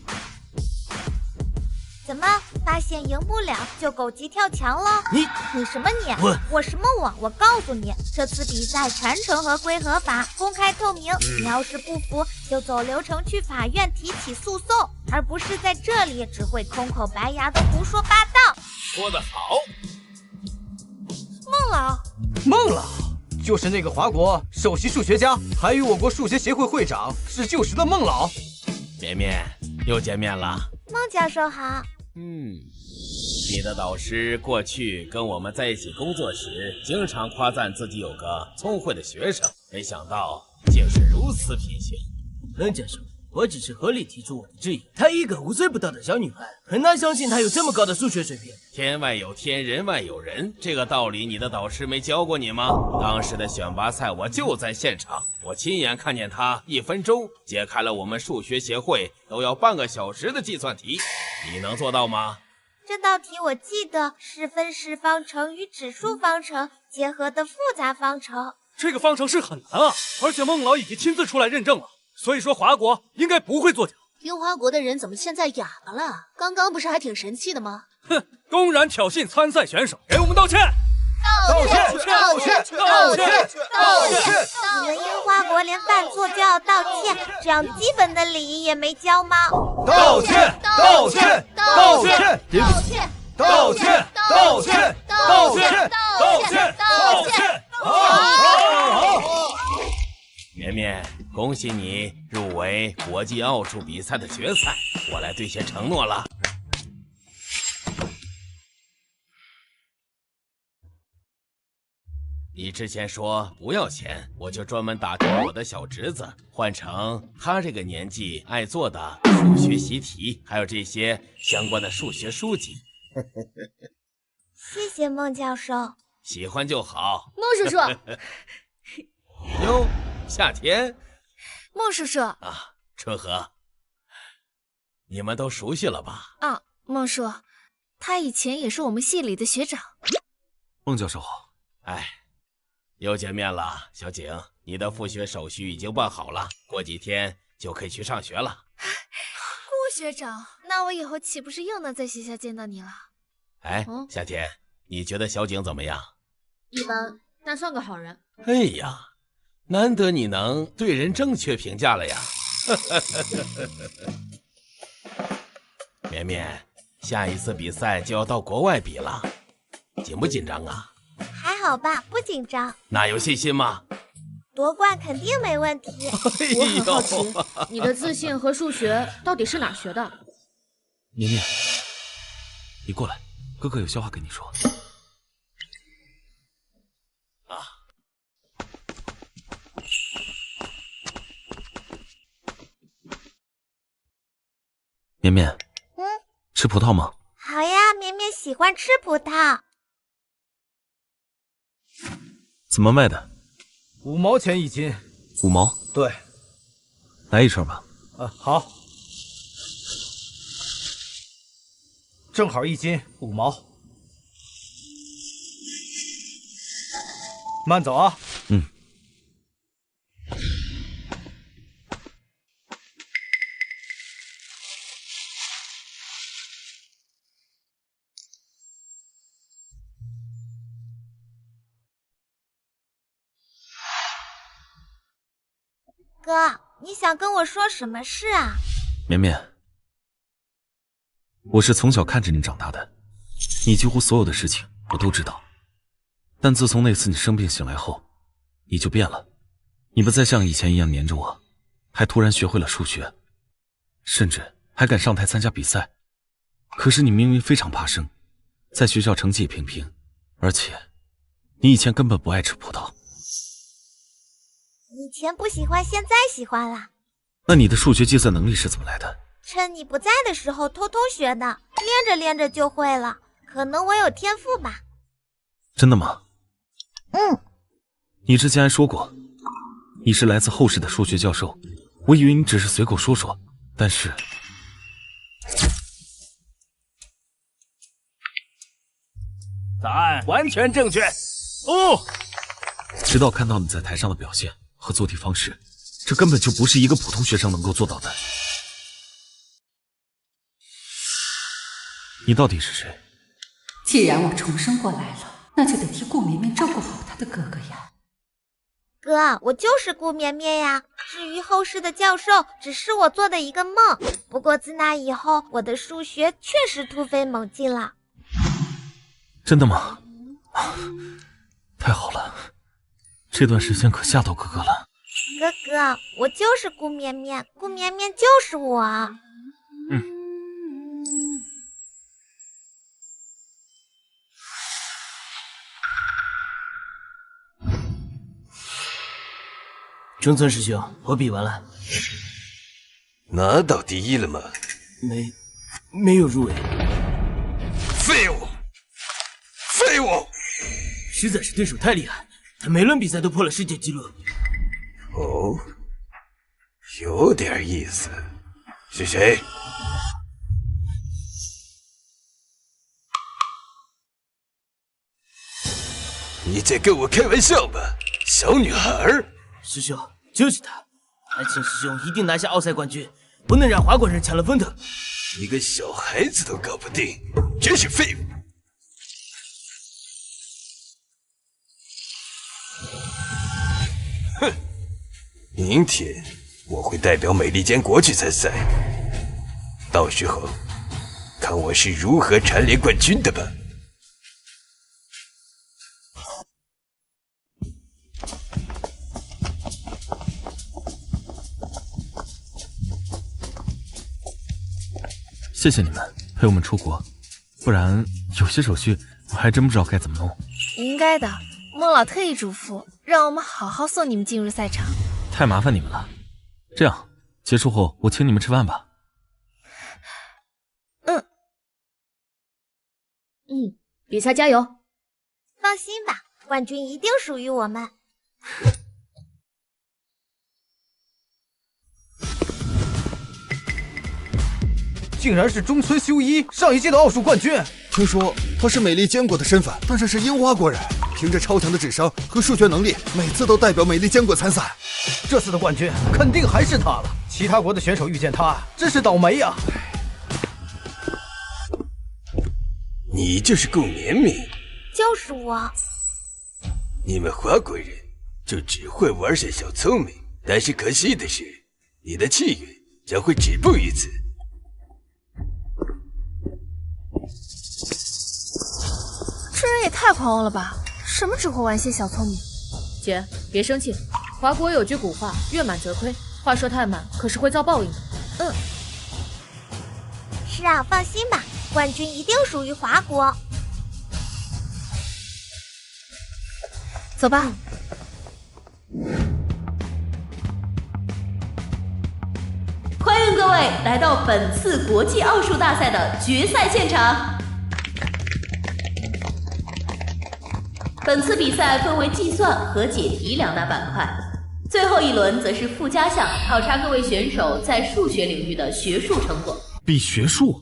怎么发现赢不了就狗急跳墙了？你什么你？我什么我？我告诉你，这次比赛全程合规合法、公开透明。你要是不服，就走流程去法院提起诉讼，而不是在这里只会空口白牙的胡说八道。
说得好，
孟老，
孟老，就是那个华国首席数学家，还与我国数学协会会长是旧时的孟老。
绵绵，又见面了。
孟教授好。
你的导师过去跟我们在一起工作时，经常夸赞自己有个聪慧的学生，没想到竟是如此品行。
孟教授，我只是合理提出我的质疑。她一个5岁不到的小女孩，很难相信她有这么高的数学水平。
天外有天，人外有人，这个道理你的导师没教过你吗？当时的选拔赛我就在现场，我亲眼看见他1分钟解开了我们数学协会都要半个小时的计算题，你能做到吗？
这道题我记得是分式方程与指数方程结合的复杂方程。
这个方程式很难啊，而且孟老已经亲自出来认证了，所以说华国应该不会作假。
听华国的人怎么现在哑巴了？刚刚不是还挺神气的吗？
哼，公然挑衅参赛选手，给我们道歉！
道歉！道歉！道歉！道歉！你们樱花国连犯错就要道歉，这样基本的礼仪也没教吗？
道歉！道歉！道歉！
道歉！
道歉！道歉！道歉！道歉！道歉！好！
绵绵，恭喜你入围国际奥数比赛的决赛，我来兑现承诺了。你之前说不要钱，我就专门打听我的小侄子，换成他这个年纪爱做的数学习题，还有这些相关的数学书籍。
谢谢孟教授。
喜欢就好。
孟叔叔。
哟，夏天。
孟叔叔
啊，春和，你们都熟悉了吧？
啊，孟叔，他以前也是我们系里的学长。
孟教授好。
哎。又见面了，小景，你的复学手续已经办好了，过几天就可以去上学了。
顾学长，那我以后岂不是又能在学校见到你了？
哎，夏天，你觉得小景怎么样？
一般，但算个好人。
哎呀，难得你能对人正确评价了呀。绵绵，下一次比赛就要到国外比了，紧不紧张啊？
还好吧，不紧张。
那有信心吗？
夺冠肯定没问题。
我很好奇，你的自信和数学到底是哪学的？
绵绵，你过来，哥哥有笑话跟你说。
啊！
绵绵，吃葡萄吗？
好呀，绵绵喜欢吃葡萄。
怎么卖的
？5毛钱1斤。
5毛？
对。
来一串吧。
好。正好1斤5毛。慢走啊。
哥，你想跟我说什么事啊？
绵绵，我是从小看着你长大的，你几乎所有的事情我都知道。但自从那次你生病醒来后，你就变了，你不再像以前一样黏着我，还突然学会了数学，甚至还敢上台参加比赛。可是你明明非常怕生，在学校成绩也平平，而且你以前根本不爱吃葡萄。
以前不喜欢，现在喜欢了。
那你的数学计算能力是怎么来的？
趁你不在的时候偷偷学的，练着练着就会了。可能我有天赋吧。
真的吗？你之前还说过，你是来自后世的数学教授，我以为你只是随口说说，但是……
答案完全正确。
直到看到你在台上的表现和做题方式，这根本就不是一个普通学生能够做到的。你到底是谁？
既然我重生过来了，那就得替顾绵绵照顾好她的哥哥呀。
哥，我就是顾绵绵呀。至于后世的教授，只是我做的一个梦。不过自那以后，我的数学确实突飞猛进了。
真的吗？太好了，这段时间可吓到哥哥了。
哥哥，我就是顾绵绵，顾绵绵就是我。
中村师兄，我比完了。
拿到第一了吗？
没有入围。
废物！废物！
实在是对手太厉害，他每轮比赛都破了世界纪录。
哦，有点意思。是谁？你在跟我开玩笑吧，小女孩？
师兄，就是他，还请师兄一定拿下奥赛冠军，不能让华国人抢了风头。
一个小孩子都搞不定，真是废物！哼，明天我会代表美利坚国去参赛，到时候看我是如何蝉联冠军的吧。
谢谢你们陪我们出国，不然有些手续我还真不知道该怎么弄。
应该的，孟老特意嘱咐让我们好好送你们进入赛场。
太麻烦你们了，这样结束后我请你们吃饭吧。
比赛加油！
放心吧，冠军一定属于我们。
竟然是中村修一，上一届的奥数冠军。
听说他是美利坚国的身份，但是樱花国人，凭着超强的智商和数学能力，每次都代表美利坚国参赛。
这次的冠军肯定还是他了。其他国的选手遇见他，真是倒霉呀！
你就是顾绵绵，
就是我。
你们华国人就只会玩些小聪明，但是可惜的是，你的契约将会止步于此。
这人也太狂妄了吧！什么只会玩些小聪明？
姐，别生气，华国有句古话，月满则亏。话说太满，可是会遭报应的。
是啊，放心吧，冠军一定属于华国。
走吧。
欢迎各位来到本次国际奥数大赛的决赛现场。本次比赛分为计算和解题两大板块，最后一轮则是附加项，考察各位选手在数学领域的学术成果。
比学术？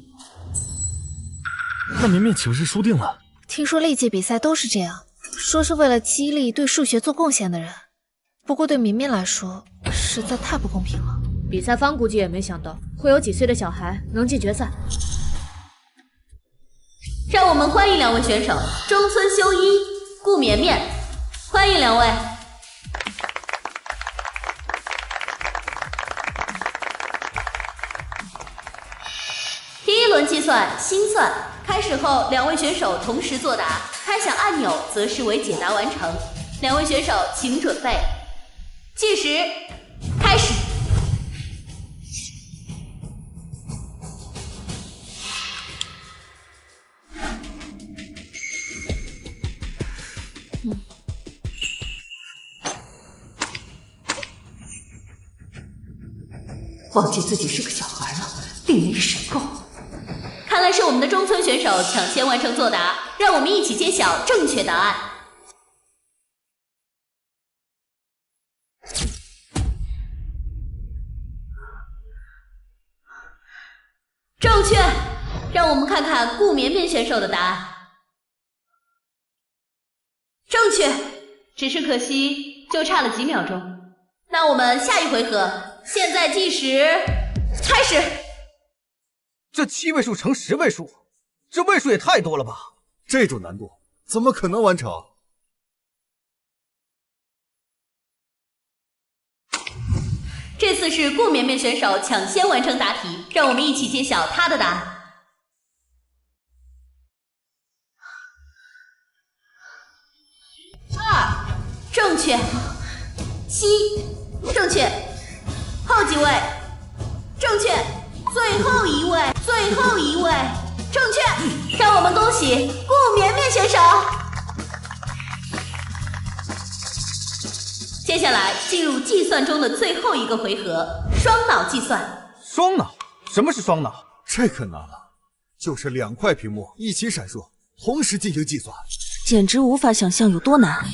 那绵绵岂不是输定了？
听说历届比赛都是这样，说是为了激励对数学做贡献的人。不过对绵绵来说，实在太不公平了。
比赛方估计也没想到会有几岁的小孩能进决赛。
让我们欢迎两位选手中村修一、顾绵绵，欢迎两位。第一轮计算心算开始后，两位选手同时作答，开响按钮则视为解答完成。两位选手请准备，计时开始。忘记自己是个小孩了，令人神购。看来是我们的中村选手抢先完成作答，让我们一起揭晓正确答案。正确，让我们看看顾绵绵选手的答案。正确，只是可惜就差了几秒钟。那我们下一回合，现在计时开始。
这7位数乘10位数，这位数也太多了吧？
这种难度怎么可能完成？
这次是顾绵绵选手抢先完成答题，让我们一起揭晓他的答案。正确。7，正确。后几位，正确。最后一位，正确。让我们恭喜顾绵绵选手。接下来进入计算中的最后一个回合，双脑计算。
双脑？什么是双脑？
这可难了，就是2块屏幕一起闪烁，同时进行计算，
简直无法想象有多难。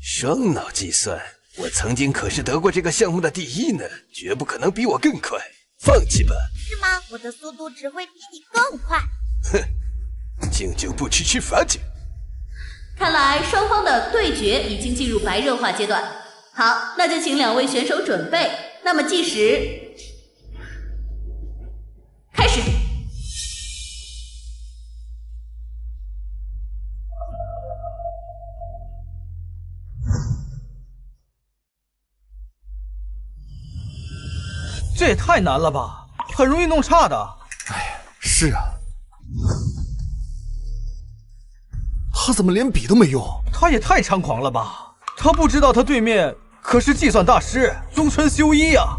双脑计算，我曾经可是得过这个项目的第1呢，绝不可能比我更快。放弃吧。
是吗？我的速度只会比你更快。
哼，敬酒不吃吃罚酒。
看来双方的对决已经进入白热化阶段。好，那就请2位选手准备。那么计时开始。
这也太难了吧，很容易弄差的。
哎，是啊。他怎么连笔都没用？
他也太猖狂了吧！他不知道他对面可是计算大师中村修一啊！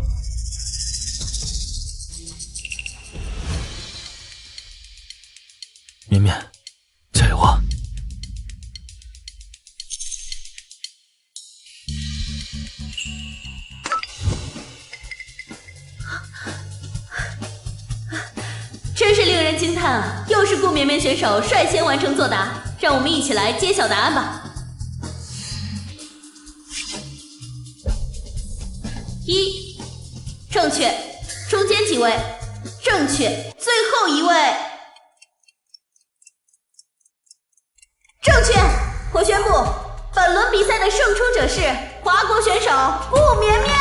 绵绵，加油啊！
真是令人惊叹啊！又是顾绵绵选手率先完成作答，让我们一起来揭晓答案吧。1，正确。中间几位，正确。最后一位，正确。我宣布，本轮比赛的胜出者是华国选手顾绵绵。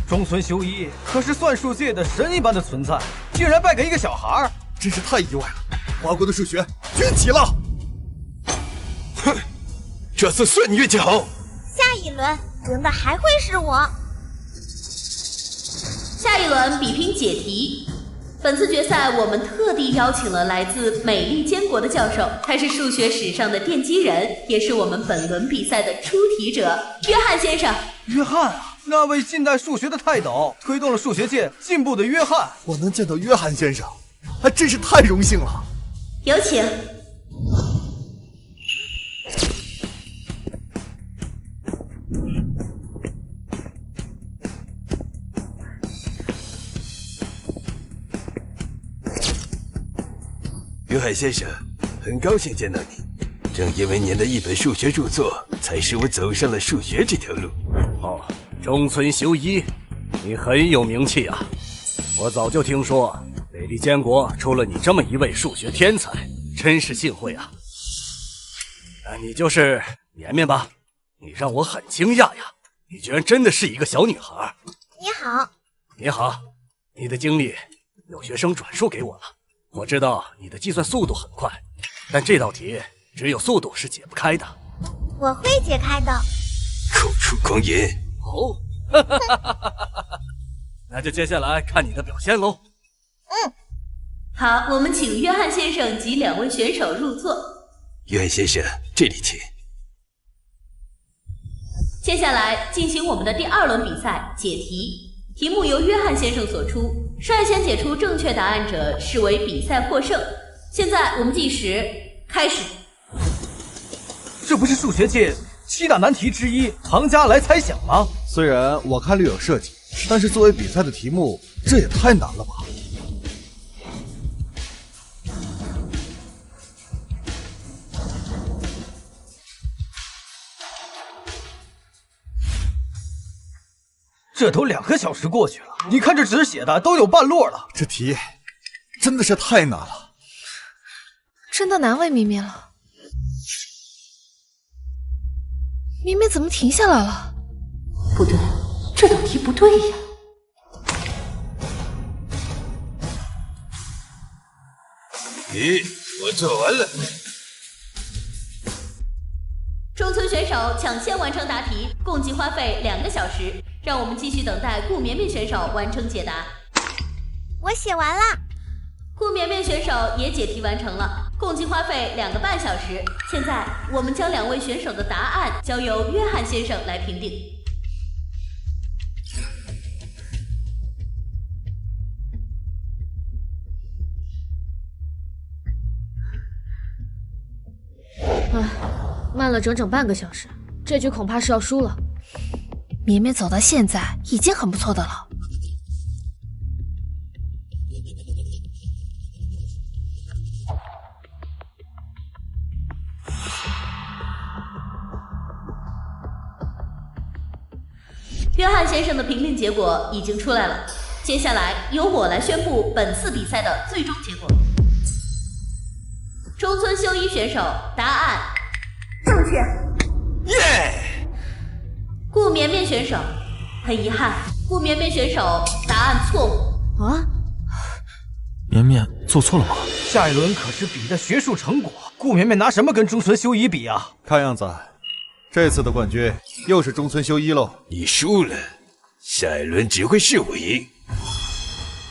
中村修一可是算术界的神一般的存在，竟然败给一个小孩，
真是太意外了！华国的数学崛起了！
哼，这次算你运气好。
下一轮赢的还会是我。
下一轮比拼解题。本次决赛我们特地邀请了来自美利坚国的教授，他是数学史上的奠基人，也是我们本轮比赛的出题者约翰先生。
约翰啊，那位近代数学的泰斗，推动了数学界进步的约翰。
我能见到约翰先生，还真是太荣幸了。
有请。
约翰先生，很高兴见到你。正因为您的一本数学著作，才使我走上了数学这条路。
哦，中村修一，你很有名气啊！我早就听说美利坚国出了你这么一位数学天才，真是幸会啊！你就是绵绵吧？你让我很惊讶呀！你居然真的是一个小女孩。
你好。
你好，你的经历有学生转述给我了。我知道你的计算速度很快，但这道题只有速度是解不开的。
我会解开的。
口出狂言。
哦，那就接下来看你的表现喽。
好，我们请约翰先生及2位选手入座。
约翰先生，这里请。
接下来进行我们的第2轮比赛解题，题目由约翰先生所出，率先解出正确答案者视为比赛获胜。现在我们计时开始。
这不是数学界7大难题之一唐家来猜想吗？
虽然我看略有设计，但是作为比赛的题目，这也太难了吧！
这都2个小时过去了，你看这纸写的都有半摞了。
这题真的是太难了，
真的难为绵绵了。绵绵怎么停下来了？
不对，这道题不对呀。
咦，我做完了。
中村选手抢先完成答题，共计花费2个小时。让我们继续等待顾绵绵选手完成解答。
我写完了。
顾绵绵选手也解题完成了，共计花费2个半小时。现在我们将2位选手的答案交由约翰先生来评定。
唉，慢了整整半个小时，这局恐怕是要输了。
绵绵走到现在已经很不错的了。
约翰先生的评定结果已经出来了，接下来由我来宣布本次比赛的最终结果。中村修一选手答案正确，
耶！
顾绵绵选手很遗憾，顾绵绵选手答案错误
啊！
绵绵做错了吗？
下一轮可是比的学术成果，顾绵绵拿什么跟中村修一比啊？
看样子，这次的冠军又是中村修一喽。
你输了，下一轮只会是我赢。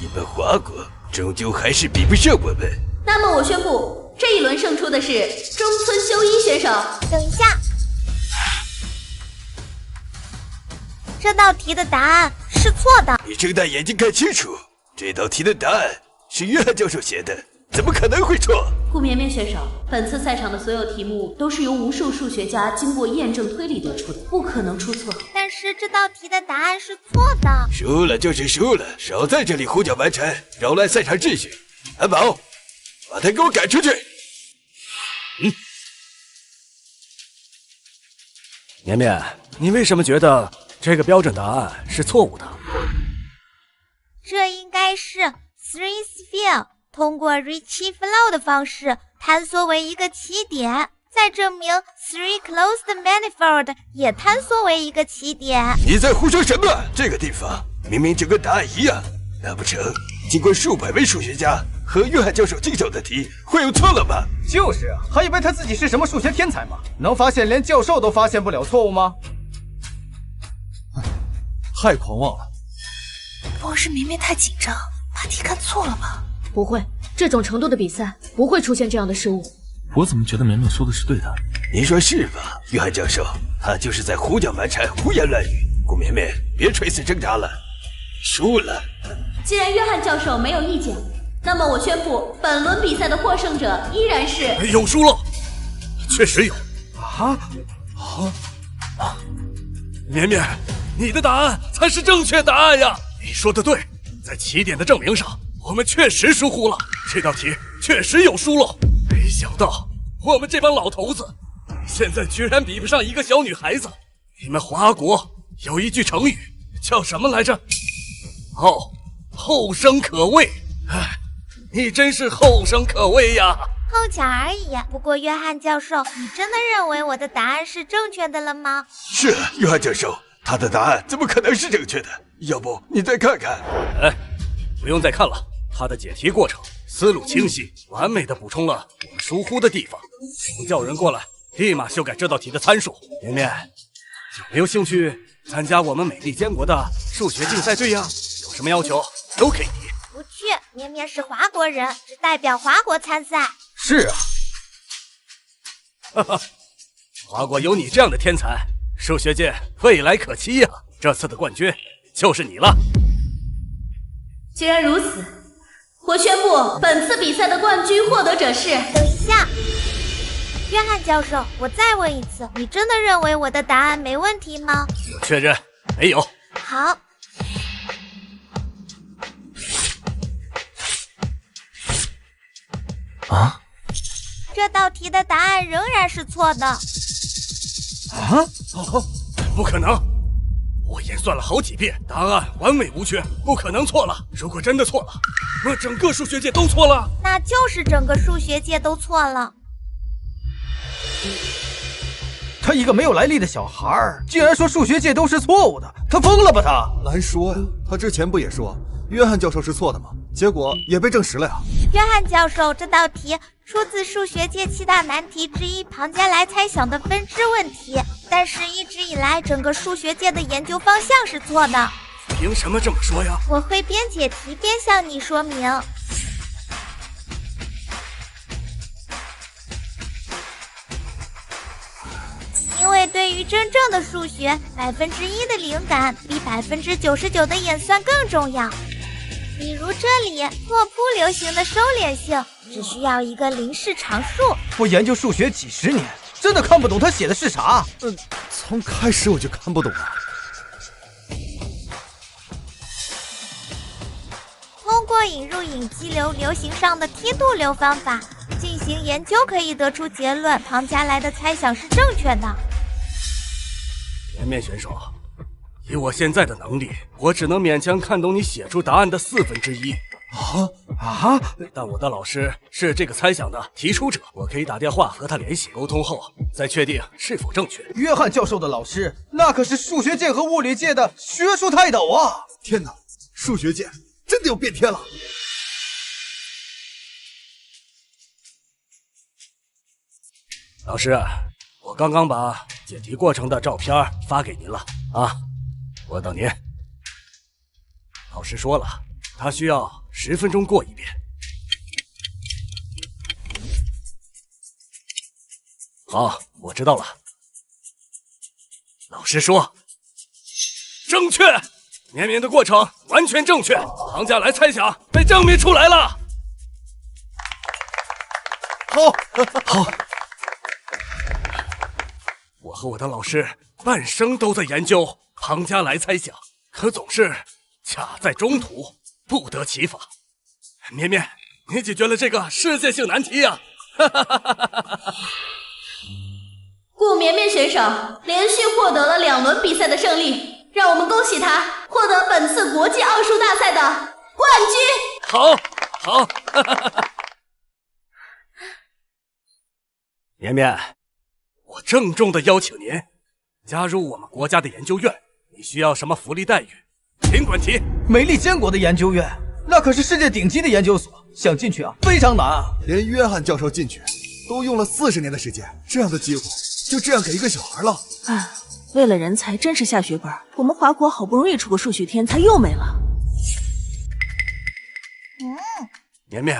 你们华国终究还是比不上我们。
那么我宣布，这一轮胜出的是中村修一选手。
等一下，这道题的答案是错的。
你睁大眼睛看清楚，这道题的答案是约翰教授写的，怎么可能会错？
顾绵绵选手，本次赛场的所有题目都是由无数数学家经过验证推理得出的，不可能出错。
但是这道题的答案是错的。
输了就是输了，少在这里胡搅蛮缠，扰乱赛场秩序。安保，把他给我赶出去！
绵绵，你为什么觉得这个标准答案是错误的？
这应该是 Three Sphere 通过 Ricci Flow 的方式坍缩为一个起点，再证明 Three Closed Manifold 也坍缩为一个起点。
你在胡说什么？这个地方明明整个答案一样，难不成经过数百位数学家和约翰教授经手的题会有错了吗？
就是啊，还以为他自己是什么数学天才吗？能发现连教授都发现不了错误吗？
太狂妄了！
不会是绵绵太紧张，把题看错了吧？
不会，这种程度的比赛不会出现这样的失误。
我怎么觉得绵绵说的是对的？
您说是吧，约翰教授？他就是在胡搅蛮缠、胡言乱语。顾绵绵，别垂死挣扎了，输了。
既然约翰教授没有意见，那么我宣布，本轮比赛的获胜者依然是
有输了，确实有。绵绵，你的答案才是正确答案呀！你说的对，在起点的证明上，我们确实疏忽了，这道题确实有疏漏。没想到我们这帮老头子，现在居然比不上一个小女孩子。你们华国有一句成语叫什么来着？后生可畏。哎，你真是后生可畏呀！
碰巧而已。不过约翰教授，你真的认为我的答案是正确的了吗？
是啊，约翰教授，他的答案怎么可能是正确的？要不你再看看？
哎，不用再看了，他的解题过程思路清晰，完美的补充了我们疏忽的地方。我叫人过来，立马修改这道题的参数。绵绵，有没有兴趣参加我们美丽坚国的数学竞赛队呀？有什么要求都可以提。
不去，绵绵是华国人，只代表华国参赛。
是啊，
哈哈，华国有你这样的天才，数学界未来可期呀！这次的冠军就是你了。
既然如此，我宣布本次比赛的冠军获得者是……
等一下，约翰教授，我再问一次，你真的认为我的答案没问题吗？
我确认没有。
好。
啊？
这道题的答案仍然是错的。
不可能！我演算了好几遍，答案完美无缺，不可能错了。如果真的错了，那整个数学界都错了。
那就是整个数学界都错了。
他一个没有来历的小孩，竟然说数学界都是错误的，他疯了吧他？
难说呀，他之前不也说约翰教授是错的吗？结果也被证实了呀。
约翰教授，这道题出自数学界7大难题之一庞加莱猜想的分支问题，但是一直以来整个数学界的研究方向是错的。
凭什么这么说呀？
我会边解题边向你说明。对于真正的数学，1%的灵感比99%的演算更重要。比如这里拓扑流行的收敛性，只需要一个零式常数。
我研究数学几十年，真的看不懂他写的是啥。
从开始我就看不懂啊。
通过引入引激流流行上的梯度流方法进行研究，可以得出结论，庞加莱的猜想是正确的。
颜面选手，以我现在的能力，我只能勉强看懂你写出答案的1/4。但我的老师是这个猜想的提出者，我可以打电话和他联系，沟通后再确定是否正确。
约翰教授的老师，那可是数学界和物理界的学术泰斗啊！
天哪，数学界真的要变天了！
老师，我刚刚把解题过程的照片发给您了啊，我等您。老师说了，他需要10分钟过一遍。好，我知道了。老师说，正确，绵绵的过程完全正确，庞加莱猜想被证明出来了。好。我和我的老师半生都在研究庞加莱猜想，可总是卡在中途，不得其法。绵绵，你解决了这个世界性难题呀！
顾绵绵选手连续获得了2轮比赛的胜利，让我们恭喜他获得本次国际奥数大赛的冠军。
好。绵绵，我郑重的邀请您加入我们国家的研究院。你需要什么福利待遇？尽管提。
美利坚国的研究院，那可是世界顶级的研究所，想进去啊，非常难啊。
连约翰教授进去都用了40年的时间，这样的机会就这样给一个小孩了。
哎，为了人才真是下血本，我们华国好不容易出个数学天才又没了。
绵绵，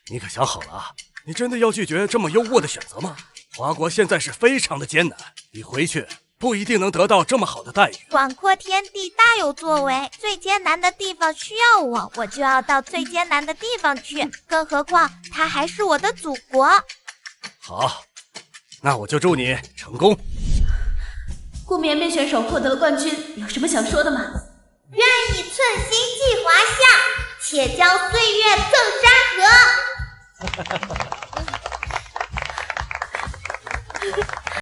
你可想好了啊？你真的要拒绝这么优渥的选择吗？华国现在是非常的艰难，你回去不一定能得到这么好的待遇。
广阔天地大有作为，最艰难的地方需要我，我就要到最艰难的地方去，更何况它还是我的祖国。
好，那我就祝你成功。
顾绵绵选手获得了冠军，有什么想说的吗？
愿以寸心寄华夏，且将岁月赠山河。